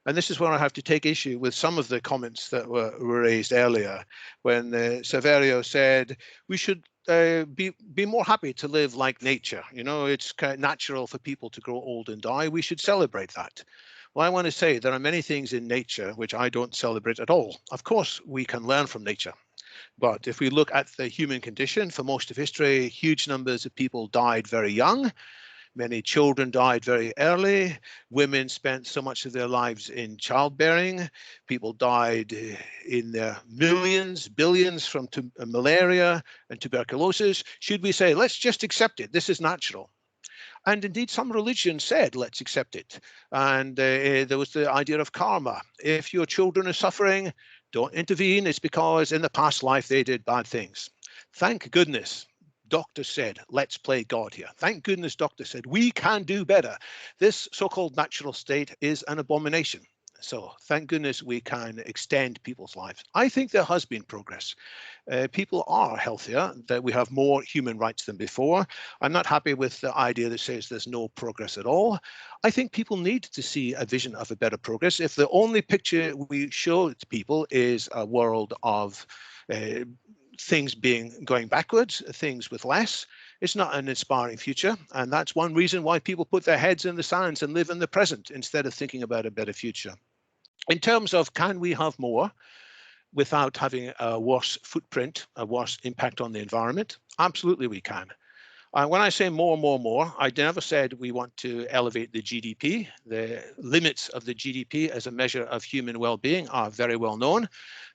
And this is where I have to take issue with some of the comments that were raised earlier when Saverio said we should be more happy to live like nature. You know, it's kind of natural for people to grow old and die. We should celebrate that. Well, I want to say there are many things in nature which I don't celebrate at all. Of course, we can learn from nature. But if we look at the human condition, for most of history, huge numbers of people died very young. Many children died very early. Women spent so much of their lives in childbearing. People died in their millions, billions from malaria and tuberculosis. Should we say, let's just accept it? This is natural. And indeed, some religions said, let's accept it. And there was the idea of karma. If your children are suffering, don't intervene. It's because in the past life they did bad things. Thank goodness doctors said, let's play God here. Thank goodness doctors said, we can do better. This so-called natural state is an abomination. So thank goodness we can extend people's lives. I think there has been progress. People are healthier, that we have more human rights than before. I'm not happy with the idea that says there's no progress at all. I think people need to see a vision of a better progress. If the only picture we show to people is a world of things going backwards, things with less, it's not an inspiring future. And that's one reason why people put their heads in the sands and live in the present instead of thinking about a better future. In terms of can we have more without having a worse footprint, a worse impact on the environment? Absolutely we can. When I say more, I never said we want to elevate the GDP. The limits of the GDP as a measure of human well-being are very well known.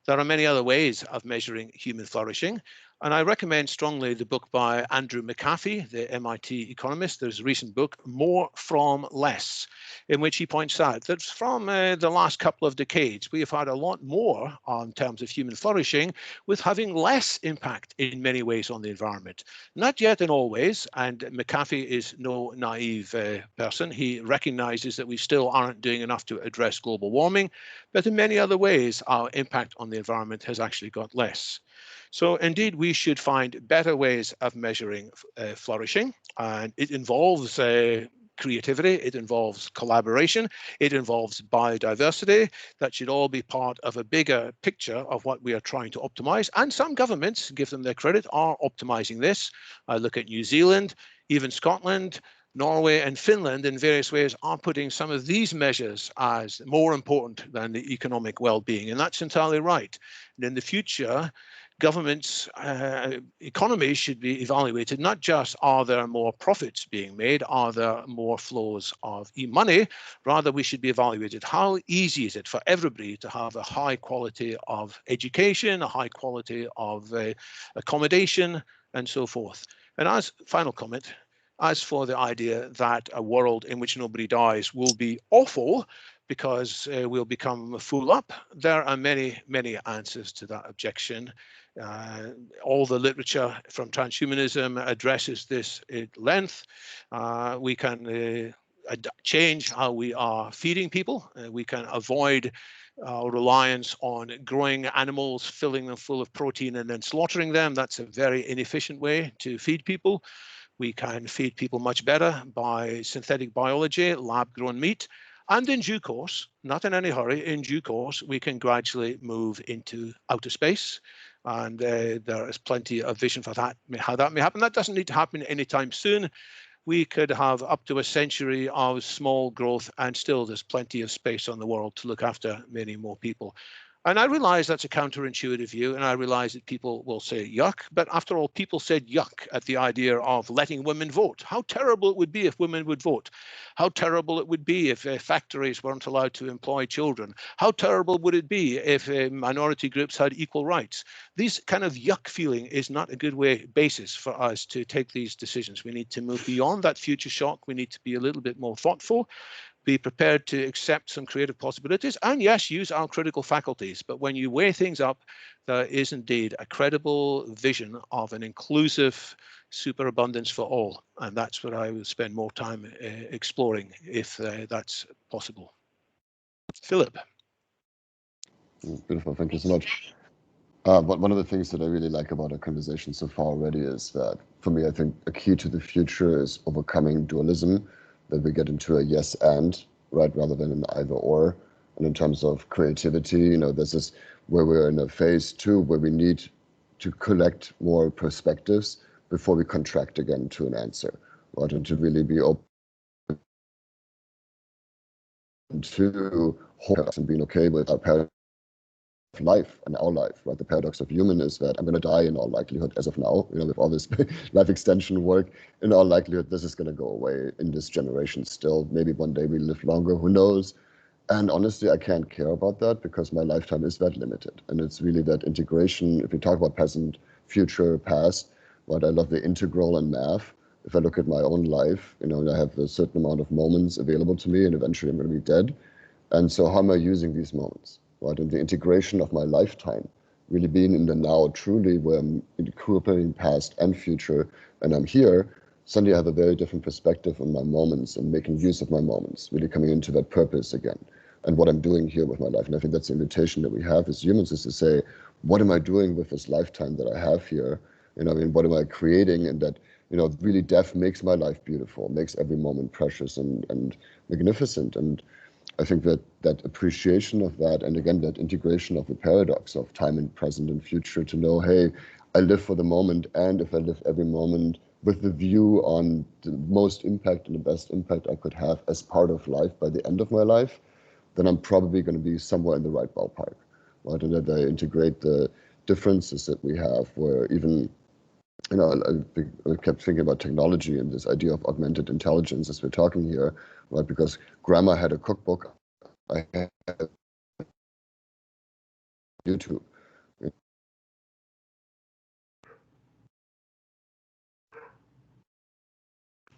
There are many other ways of measuring human flourishing. And I recommend strongly the book by Andrew McAfee, the MIT economist. There's a recent book, More from Less, in which he points out that from the last couple of decades, we have had a lot more in terms of human flourishing with having less impact in many ways on the environment. Not yet in all ways, and McAfee is no naive person. He recognizes that we still aren't doing enough to address global warming, but in many other ways, our impact on the environment has actually got less. So indeed, we should find better ways of measuring flourishing, and it involves creativity, it involves collaboration, it involves biodiversity. That should all be part of a bigger picture of what we are trying to optimize. And some governments, give them their credit, are optimizing this. I look at New Zealand, even Scotland, Norway and Finland in various ways are putting some of these measures as more important than the economic well-being, and that's entirely right. And in the future, governments' economies should be evaluated, not just are there more profits being made, are there more flows of money, rather we should be evaluated how easy is it for everybody to have a high quality of education, a high quality of accommodation, and so forth. And as final comment, as for the idea that a world in which nobody dies will be awful because we'll become full up, there are many answers to that objection. All the literature from transhumanism addresses this at length. We can change how we are feeding people. We can avoid reliance on growing animals, filling them full of protein and then slaughtering them. That's a very inefficient way to feed people. We can feed people much better by synthetic biology, lab-grown meat. And in due course, not in any hurry, in due course, we can gradually move into outer space. And there is plenty of vision for that, how that may happen. That doesn't need to happen anytime soon. We could have up to a century of small growth, and still there's plenty of space on the world to look after many more people. And I realize that's a counterintuitive view, and I realize that people will say yuck, but after all, people said yuck at the idea of letting women vote. How terrible it would be if women would vote. How terrible it would be if factories weren't allowed to employ children. How terrible would it be if minority groups had equal rights. This kind of yuck feeling is not a good basis for us to take these decisions. We need to move beyond that future shock. We need to be a little bit more thoughtful, be prepared to accept some creative possibilities, and yes, use our critical faculties. But when you weigh things up, there is indeed a credible vision of an inclusive superabundance for all. And that's what I will spend more time exploring, if that's possible. Philip. Beautiful, thank you so much. But one of the things that I really like about our conversation so far already is that, for me, I think a key to the future is overcoming dualism, that we get into a yes and, right, rather than an either or. And in terms of creativity, you know, this is where we're in a phase too, where we need to collect more perspectives before we contract again to an answer, right? And to really be open to hope and being okay with our paradox of life and our life, right? The paradox of human is that I'm going to die in all likelihood as of now, you know, with all this life extension work. In all likelihood, this is going to go away in this generation still. Maybe one day we live longer, who knows? And honestly, I can't care about that because my lifetime is that limited. And it's really that integration. If we talk about present, future, past, right? I love the integral in math. If I look at my own life, you know, I have a certain amount of moments available to me, and eventually I'm going to be dead. And so how am I using these moments, right? And the integration of my lifetime, really being in the now, truly where I'm incorporating past and future, and I'm here, suddenly I have a very different perspective on my moments and making use of my moments, really coming into that purpose again, and what I'm doing here with my life. And I think that's the invitation that we have as humans, is to say, what am I doing with this lifetime that I have here? You know, I mean, what am I creating? And that, you know, really death makes my life beautiful, makes every moment precious and magnificent. And I think that that appreciation of that, and again, that integration of the paradox of time and present and future, to know, hey, I live for the moment, and if I live every moment with the view on the most impact and the best impact I could have as part of life by the end of my life, then I'm probably going to be somewhere in the right ballpark, right? And that I integrate the differences that we have, where even, you know, I kept thinking about technology and this idea of augmented intelligence as we're talking here, right? Because grandma had a cookbook, I had YouTube.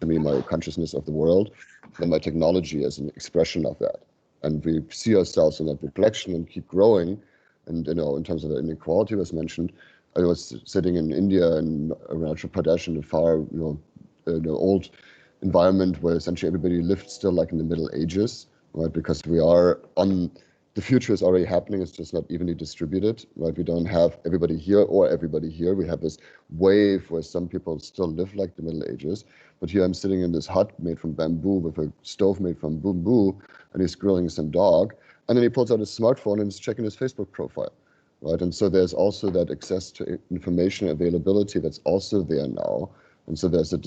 To me, my consciousness of the world, and my technology as an expression of that. And we see ourselves in that reflection and keep growing. And, you know, in terms of the inequality was mentioned, I was sitting in India and Arunachal Pradesh in the far, you know, the old environment where essentially everybody lived still like in the Middle Ages, right? Because we are on, the future is already happening, it's just not evenly distributed, right? We don't have everybody here or everybody here. We have this wave where some people still live like the Middle Ages. But here I'm sitting in this hut made from bamboo with a stove made from bamboo, and he's grilling some dog. And then he pulls out his smartphone and is checking his Facebook profile, right? And so there's also that access to information availability that's also there now. And so there's a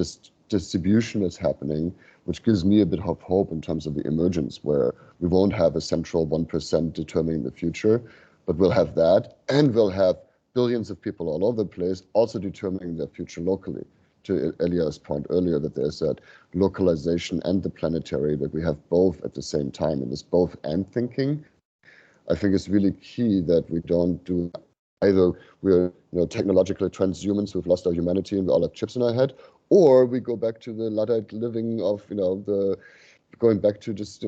distribution that's happening, which gives me a bit of hope in terms of the emergence, where we won't have a central 1% determining the future, but we'll have that, and we'll have billions of people all over the place also determining their future locally. To Elia's point earlier, that there's that localization and the planetary, that we have both at the same time, and this both and thinking, I think is really key, that we don't do either we're, you know, technologically transhumans who've lost our humanity and we all have chips in our head, or we go back to the Luddite living of, you know, the going back to just,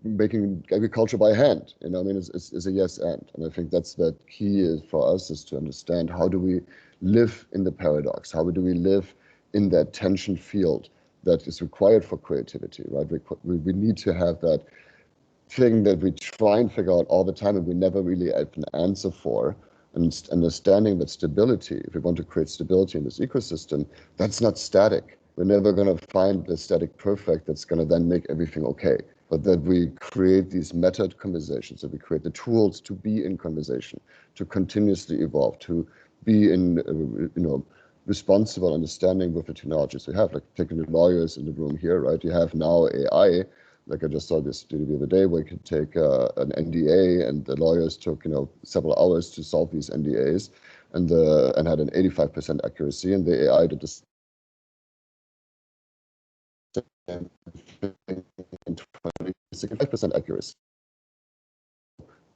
making agriculture by hand, I mean, it's a yes and I think that's the key is for us, is to understand how do we live in the paradox, how do we live in that tension field that is required for creativity, right? We need to have that thing that we try and figure out all the time and we never really have an answer for, and understanding that stability, if we want to create stability in this ecosystem, that's not static. We're never going to find the static perfect that's going to then make everything okay, but that we create these meta conversations, that we create the tools to be in conversation, to continuously evolve, to be in, responsible understanding with the technologies we have, like taking the lawyers in the room here, right? You have now AI, like I just saw this the other day, where you can take an NDA, and the lawyers took, several hours to solve these NDAs, and had an 85% accuracy, and the AI did this 65% accuracy.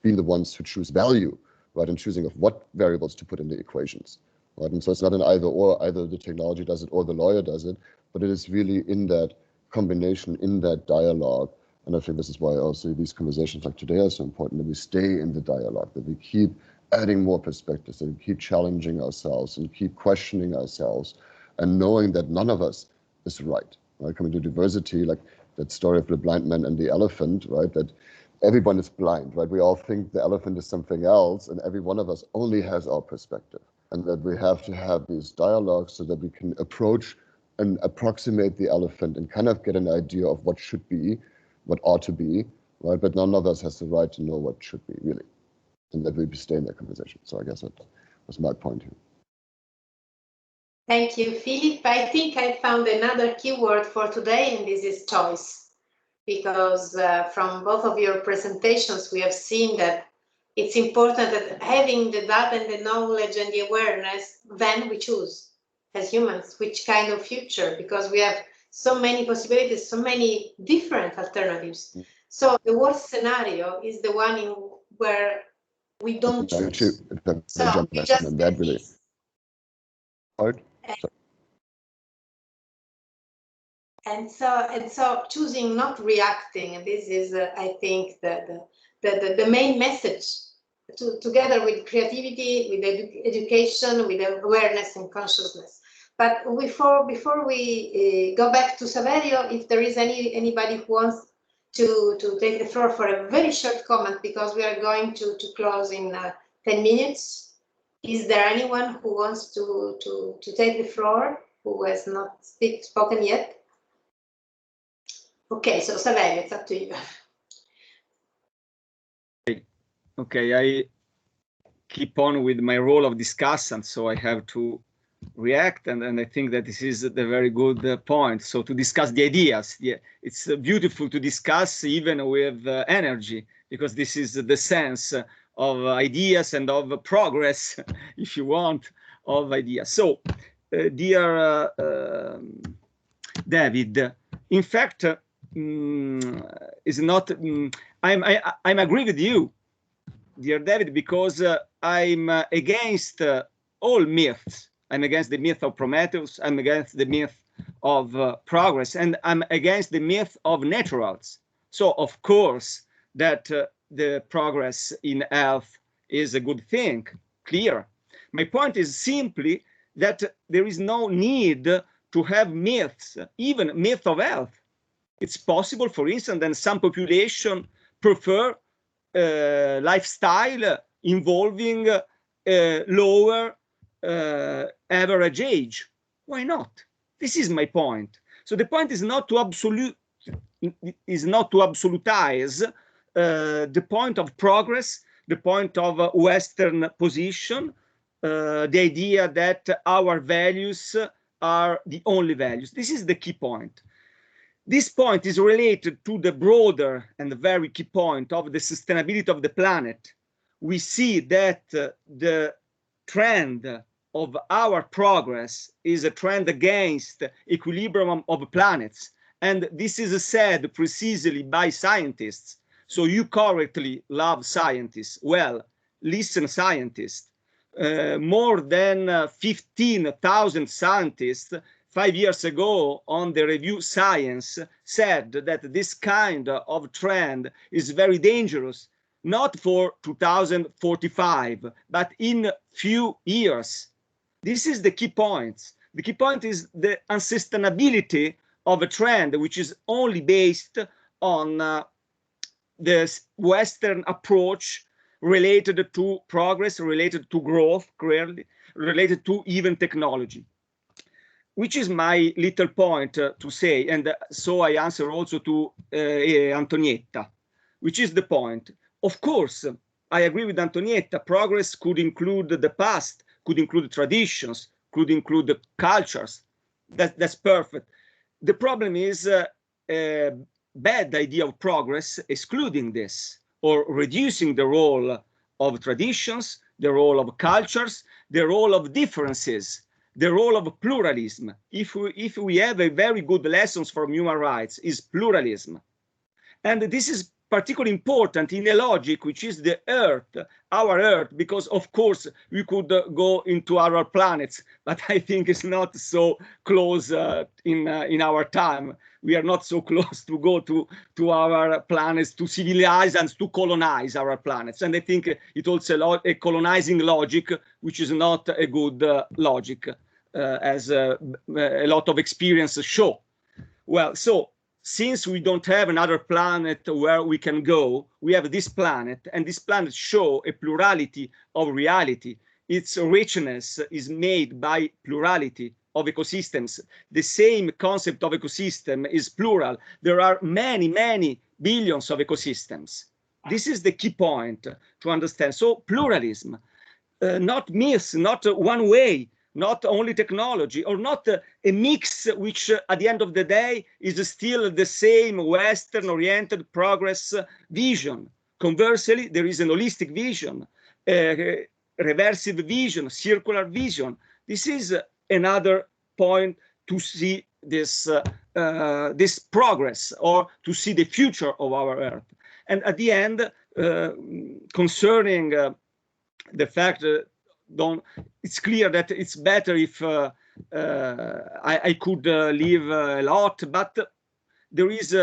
Being the ones who choose value, right, and choosing of what variables to put in the equations, right? And so it's not an either or, either the technology does it or the lawyer does it, but it is really in that combination, in that dialogue. And I think this is why also these conversations like today are so important, that we stay in the dialogue, that we keep adding more perspectives, that we keep challenging ourselves and keep questioning ourselves, and knowing that none of us is right. Coming to diversity, like that story of the blind man and the elephant, right? That everyone is blind, right? We all think the elephant is something else, and every one of us only has our perspective. And that we have to have these dialogues so that we can approach and approximate the elephant and kind of get an idea of what should be, what ought to be, right? But none of us has the right to know what should be, really. And that we stay in that conversation. So I guess that was my point here. Thank you, Philip. I think I found another keyword for today, and this is choice. Because from both of your presentations, we have seen that it's important that having the data and the knowledge and the awareness, then we choose as humans which kind of future, because we have so many possibilities, so many different alternatives. So the worst scenario is the one where we don't choose. So we just that really hard. And so choosing not reacting, this is, I think, the main message, together with creativity, with education, with awareness and consciousness. But before we go back to Saverio, if there is anybody who wants to take the floor for a very short comment, because we are going to close in 10 minutes. Is there anyone who wants to take the floor, who has not spoken yet? Okay, so Saverio, it's up to you. Okay, I keep on with my role of discussant, so I have to react, and I think that this is a very good point. So to discuss the ideas, yeah, it's beautiful to discuss even with energy, because this is the sense of ideas and of progress, if you want, of ideas. So, dear David, in fact, is not. I'm agree with you, dear David, because I'm against all myths. I'm against the myth of Prometheus. I'm against the myth of progress, and I'm against the myth of naturals. So, of course, that the progress in health is a good thing, clear. My point is simply that there is no need to have myths, even myth of health. It's possible, for instance, that some population prefer lifestyle involving lower average age. Why not? This is my point. So the point is not to absolutize the point of progress, the point of Western position, the idea that our values are the only values. This is the key point. This point is related to the broader and very key point of the sustainability of the planet. We see that the trend of our progress is a trend against equilibrium of planets. And this is said precisely by scientists. So you correctly love scientists. Well, listen, scientists. More than 15,000 scientists 5 years ago on the review Science said that this kind of trend is very dangerous, not for 2045, but in few years. This is the key point. The key point is the unsustainability of a trend which is only based on the Western approach related to progress, related to growth, clearly, related to even technology. Which is my little point to say, and so I answer also to Antonietta, which is the point. Of course, I agree with Antonietta, progress could include the past, could include traditions, could include the cultures. That's perfect. The problem is a bad idea of progress excluding this, or reducing the role of traditions, the role of cultures, the role of differences, the role of pluralism. If we have a very good lessons from human rights, is pluralism. And this is particularly important in a logic which is the Earth, our Earth, because of course we could go into other planets, but I think it's not so close in our time. We are not so close to go to our planets, to civilize and to colonize our planets. And I think it's also a colonizing logic, which is not a good logic, as a lot of experiences show. Well, so since we don't have another planet where we can go, we have this planet, and this planet shows a plurality of reality. Its richness is made by plurality of ecosystems. The same concept of ecosystem is plural. There are many, many billions of ecosystems. This is the key point to understand. So pluralism, not myths, not one way, not only technology, or not a mix which at the end of the day is still the same Western-oriented progress vision. Conversely, there is an holistic vision, a reversive vision, circular vision. This is another point to see this, this progress, or to see the future of our Earth. And at the end, concerning the fact it's clear that it's better if I could live a lot, but there is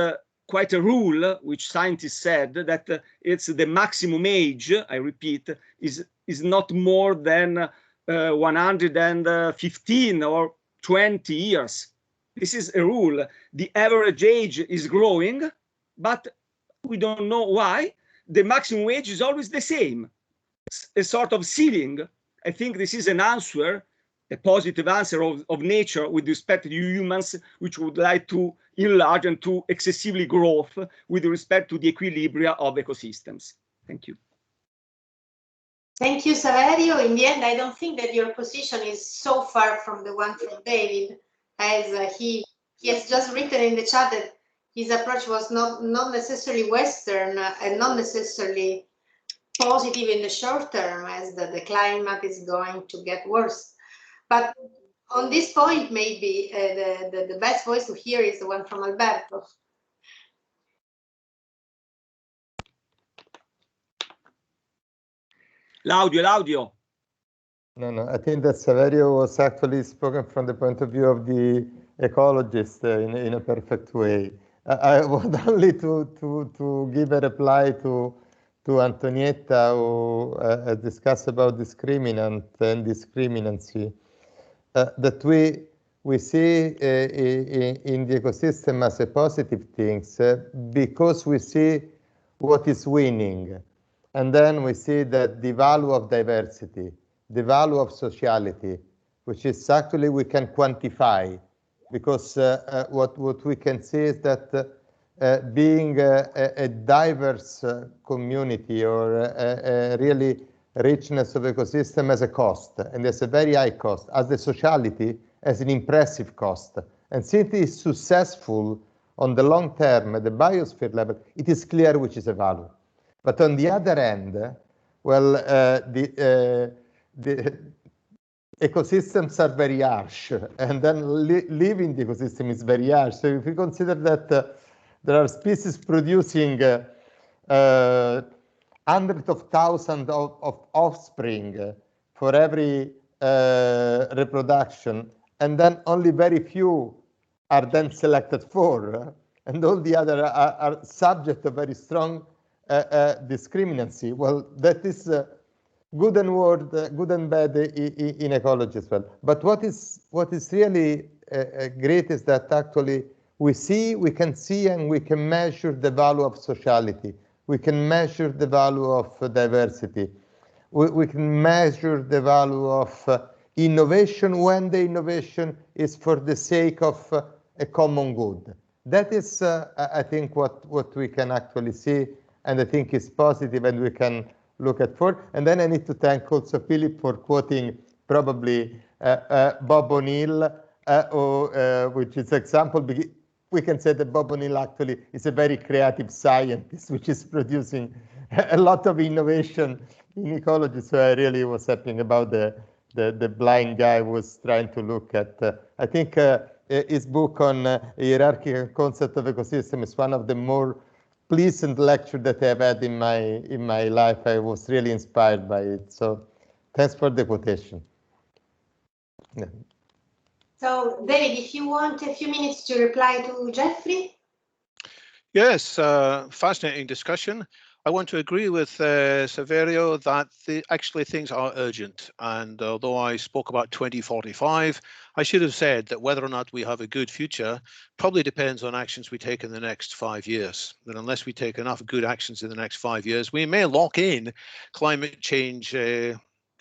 quite a rule which scientists said that it's the maximum age, I repeat, is not more than 115 or 20 years. This is a rule. The average age is growing, but we don't know why. The maximum age is always the same, a sort of ceiling. I think this is an answer, a positive answer of nature with respect to humans, which would like to enlarge and to excessively growth with respect to the equilibria of ecosystems. Thank you. Thank you, Saverio. In the end, I don't think that your position is so far from the one from David, as he has just written in the chat that his approach was not necessarily Western and not necessarily positive in the short term, as the climate is going to get worse. But on this point, maybe the best voice to hear is the one from Alberto. L'audio. No, I think that Saverio was actually spoken from the point of view of the ecologist in a perfect way. I want only to give a reply to Antonietta, who discussed about discriminant and discriminancy, that we see in the ecosystem as a positive thing because we see what is winning. And then we see that the value of diversity, the value of sociality, which is actually we can quantify, because what we can see is that being a diverse community, or a really richness of ecosystem, has a cost, and there's a very high cost, as the sociality has an impressive cost. And since it is successful on the long term at the biosphere level, it is clear which is a value. But on the other end, well, the ecosystems are very harsh, and then living the ecosystem is very harsh. So if you consider that there are species producing hundreds of thousands of offspring for every reproduction, and then only very few are then selected for, and all the other are subject to very strong discriminancy. Well, that is good and bad in ecology as well. But what is really great is that actually we can see and we can measure the value of sociality. We can measure the value of diversity. We can measure the value of innovation when the innovation is for the sake of a common good. That is, I think, what we can actually see, and I think is positive, and we can look at for. And then I need to thank also Philip for quoting probably Bob O'Neill, which is example. We can say that Bob O'Neill actually is a very creative scientist, which is producing a lot of innovation in ecology. So I really was happy about the blind guy who was trying to look at, I think his book on hierarchical concept of ecosystem is one of the more pleasant lecture that I've had in my life. I was really inspired by it. So thanks for the quotation. Yeah. So David, if you want a few minutes to reply to Jeffrey. Yes, fascinating discussion. I want to agree with Saverio that actually things are urgent. And although I spoke about 2045, I should have said that whether or not we have a good future probably depends on actions we take in the next 5 years. That unless we take enough good actions in the next 5 years, we may lock in climate change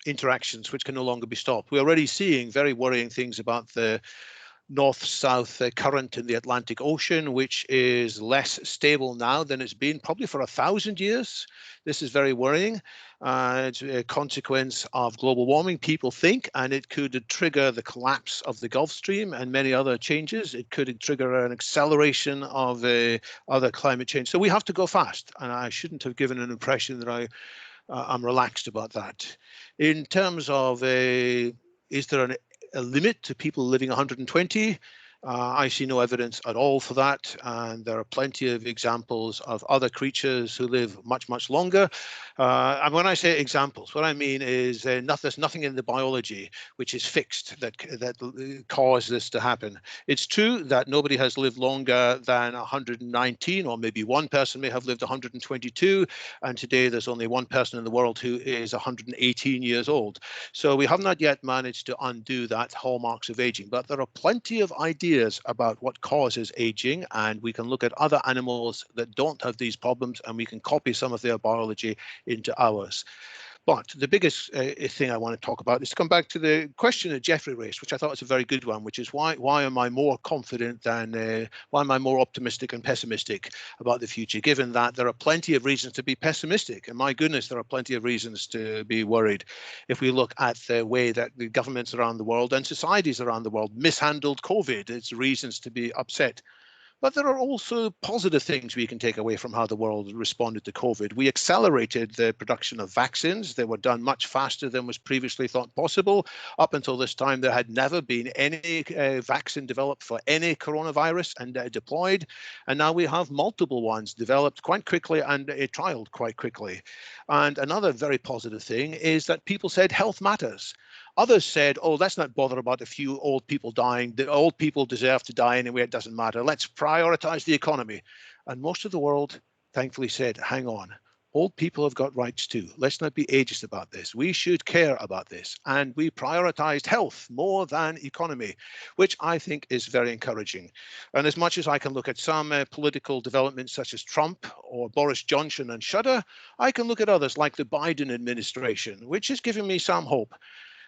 interactions which can no longer be stopped. We're already seeing very worrying things about the north-south current in the Atlantic Ocean, which is less stable now than it's been probably for 1,000 years. This is very worrying. It's a consequence of global warming, people think, and it could trigger the collapse of the Gulf Stream and many other changes. It could trigger an acceleration of other climate change. So we have to go fast, and I shouldn't have given an impression that I'm relaxed about that. In terms of is there a limit to people living 120? I see no evidence at all for that, and there are plenty of examples of other creatures who live much, much longer. And when I say examples, what I mean is there's nothing in the biology which is fixed that caused this to happen. It's true that nobody has lived longer than 119, or maybe one person may have lived 122, and today there's only one person in the world who is 118 years old. So we have not yet managed to undo that hallmarks of aging, but there are plenty of ideas about what causes aging, and we can look at other animals that don't have these problems, and we can copy some of their biology into ours. But the biggest thing I want to talk about is to come back to the question that Jeffrey raised, which I thought was a very good one, which is why am I more confident than, why am I more optimistic and pessimistic about the future, given that there are plenty of reasons to be pessimistic. And my goodness, there are plenty of reasons to be worried. If we look at the way that the governments around the world and societies around the world mishandled COVID, it's reasons to be upset. But there are also positive things we can take away from how the world responded to COVID. We accelerated the production of vaccines. They were done much faster than was previously thought possible. Up until this time, there had never been any vaccine developed for any coronavirus and deployed. And now we have multiple ones developed quite quickly and trialed quite quickly. And another very positive thing is that people said health matters. Others said, oh, let's not bother about a few old people dying. The old people deserve to die anyway, it doesn't matter. Let's prioritize the economy. And most of the world thankfully said, hang on, old people have got rights too. Let's not be ageist about this. We should care about this. And we prioritized health more than economy, which I think is very encouraging. And as much as I can look at some political developments such as Trump or Boris Johnson and shudder, I can look at others like the Biden administration, which is giving me some hope.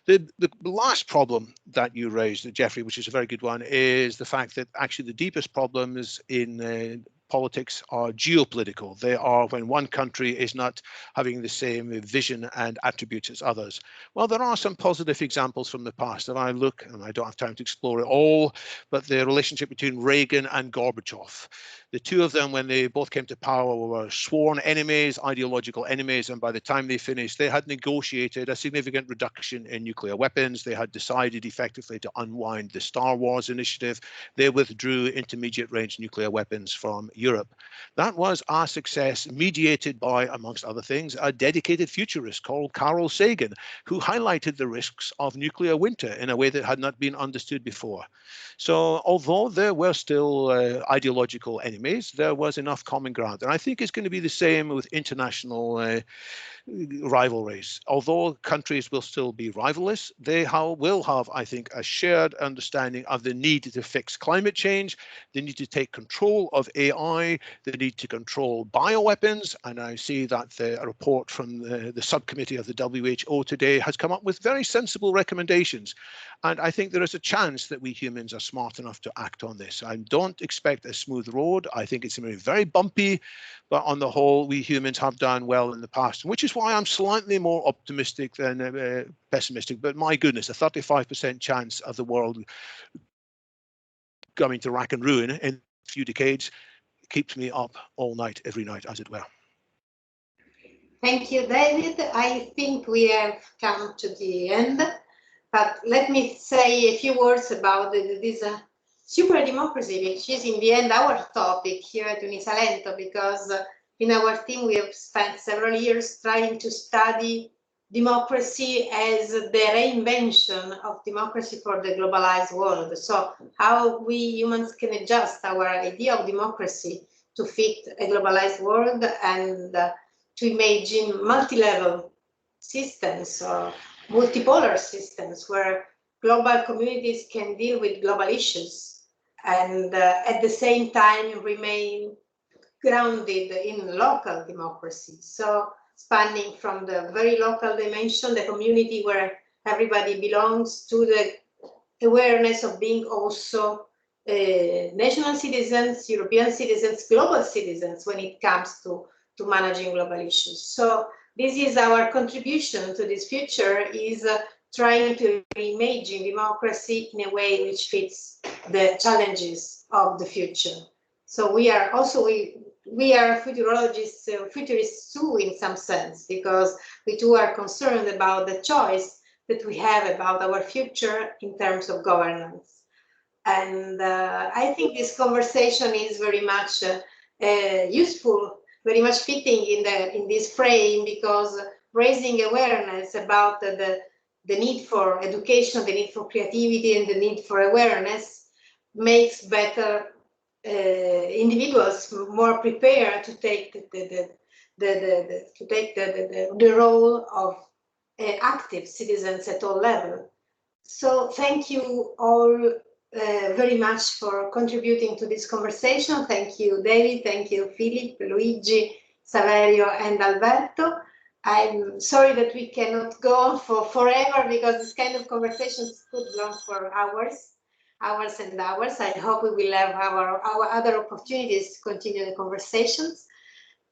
The last problem that you raised, Jeffrey, which is a very good one, is the fact that actually the deepest problems in politics are geopolitical. They are when one country is not having the same vision and attributes as others. Well, there are some positive examples from the past that I look, and I don't have time to explore it all, but the relationship between Reagan and Gorbachev, The two of them, when they both came to power, were sworn enemies, ideological enemies, and by the time they finished, they had negotiated a significant reduction in nuclear weapons. They had decided effectively to unwind the Star Wars initiative. They withdrew intermediate-range nuclear weapons from Europe. That was a success mediated by, amongst other things, a dedicated futurist called Carl Sagan, who highlighted the risks of nuclear winter in a way that had not been understood before. So although there were still ideological enemies, there was enough common ground. And I think it's going to be the same with international rivalries. Although countries will still be rivalrous, they will have, I think, a shared understanding of the need to fix climate change, the need to take control of AI, the need to control bioweapons. And I see that the report from the subcommittee of the WHO today has come up with very sensible recommendations. And I think there is a chance that we humans are smart enough to act on this. I don't expect a smooth road. I think it's going to be very bumpy, but on the whole, we humans have done well in the past, which is why I'm slightly more optimistic than pessimistic. But my goodness, a 35% chance of the world coming to rack and ruin in a few decades keeps me up all night, every night, as it were. Thank you, David. I think we have come to the end, but let me say a few words about this super democracy, which is in the end our topic here at Salento, because in our team we have spent several years trying to study democracy as the reinvention of democracy for the globalized world. So how we humans can adjust our idea of democracy to fit a globalized world and to imagine multi-level systems or multipolar systems where global communities can deal with global issues and at the same time remain grounded in local democracy. So spanning from the very local dimension, the community where everybody belongs, to the awareness of being also national citizens, European citizens, global citizens when it comes to managing global issues. So this is our contribution to this future, is trying to reimagine democracy in a way which fits the challenges of the future. So we are also, we are futurologists, futurists too, in some sense, because we too are concerned about the choice that we have about our future in terms of governance. And I think this conversation is very much useful, very much fitting in this frame, because raising awareness about the need for education, the need for creativity, and the need for awareness makes better individuals more prepared to take the role of active citizens at all levels. So thank you all very much for contributing to this conversation. Thank you, David. Thank you, Philip, Luigi, Saverio, and Alberto. I'm sorry that we cannot go on for forever, because this kind of conversations could go on for hours and hours. I hope we will have our other opportunities to continue the conversations.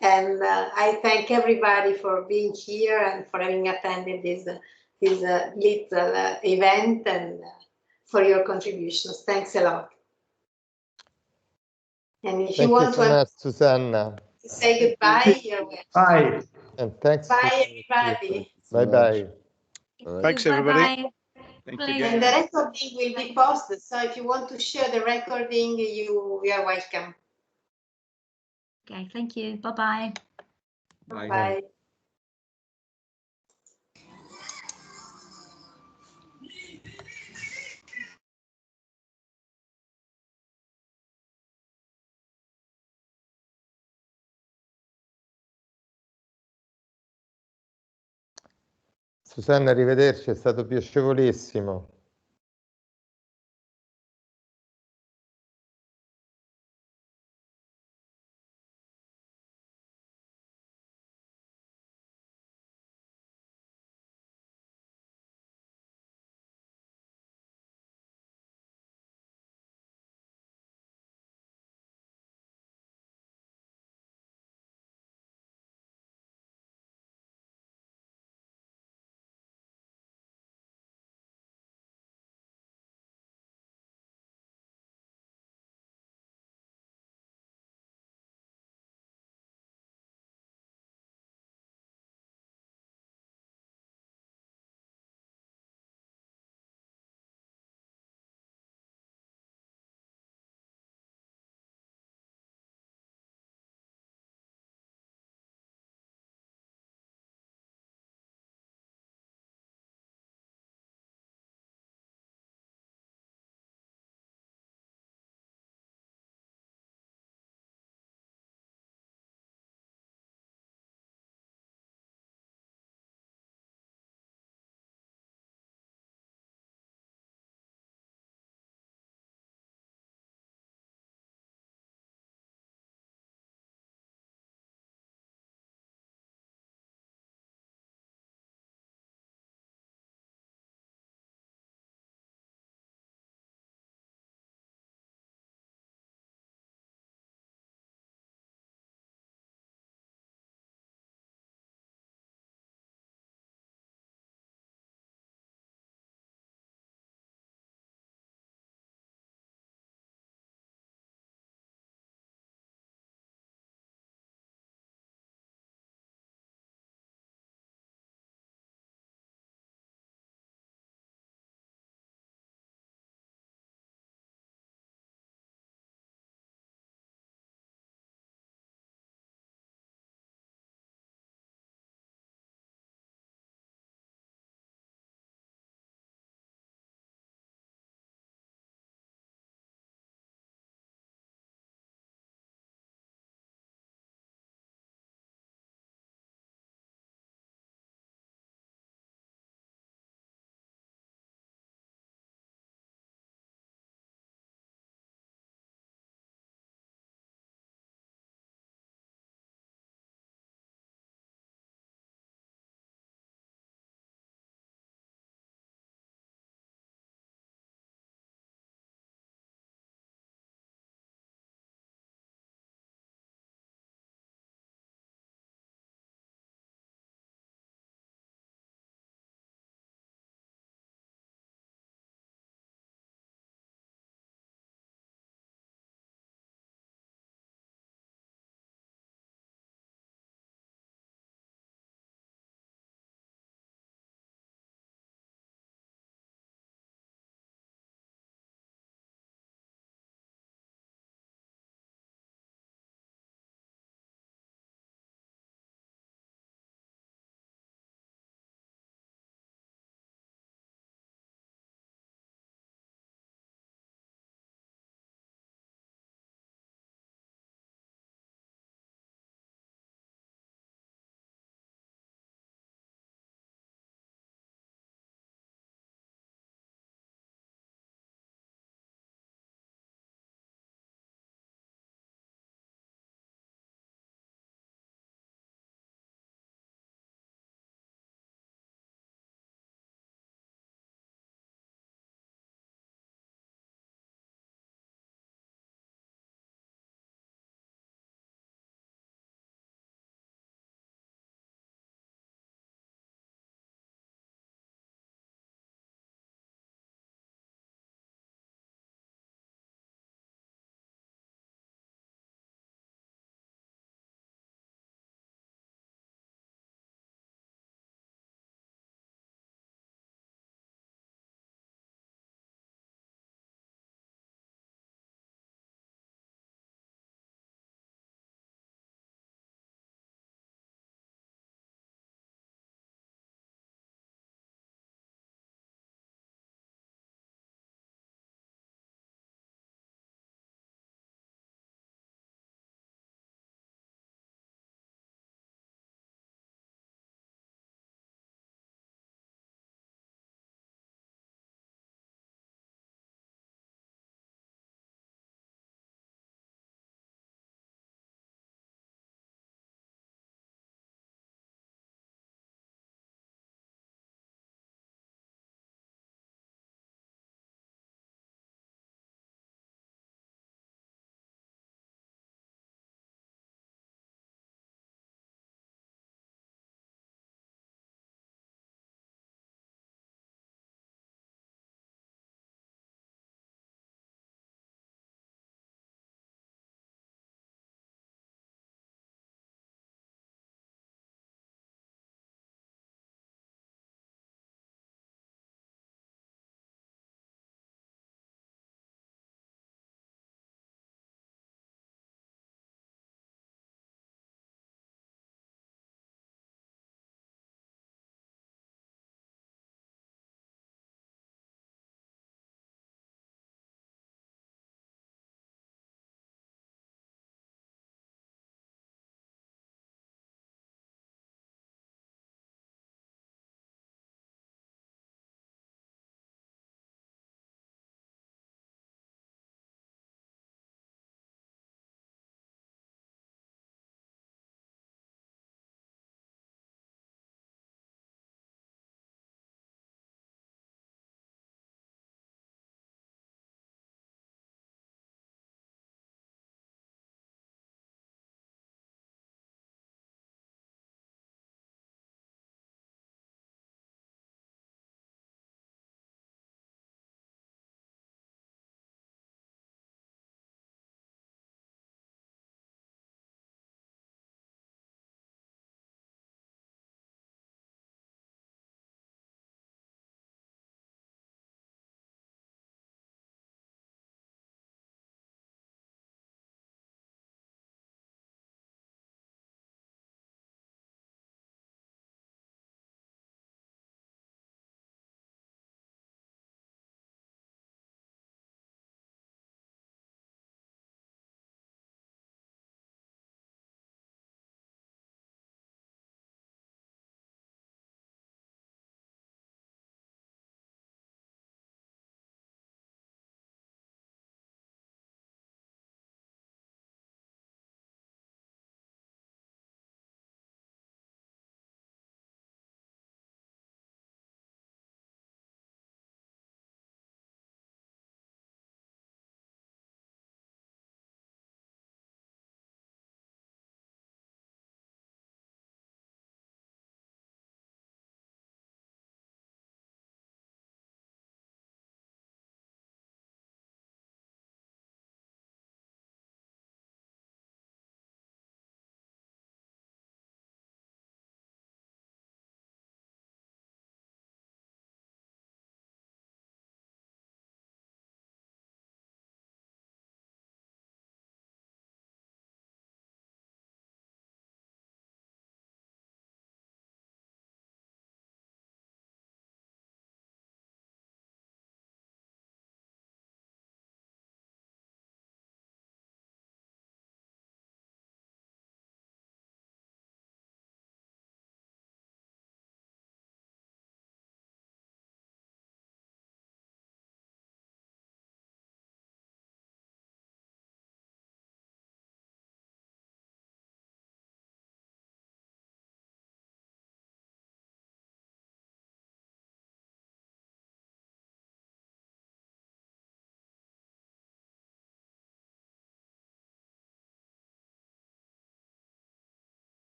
And I thank everybody for being here and for having attended this little event, and for your contributions. Thanks a lot. And if you want to Susanna, say goodbye, you're welcome. Bye. And thanks. Bye, everybody. Bye-bye. Thanks, everybody. Bye-bye. Thank you And again. the recording will be posted. So if you want to share the recording, you are welcome. Okay, thank you. Bye-bye. Bye. Bye. Susanna, arrivederci, è stato piacevolissimo.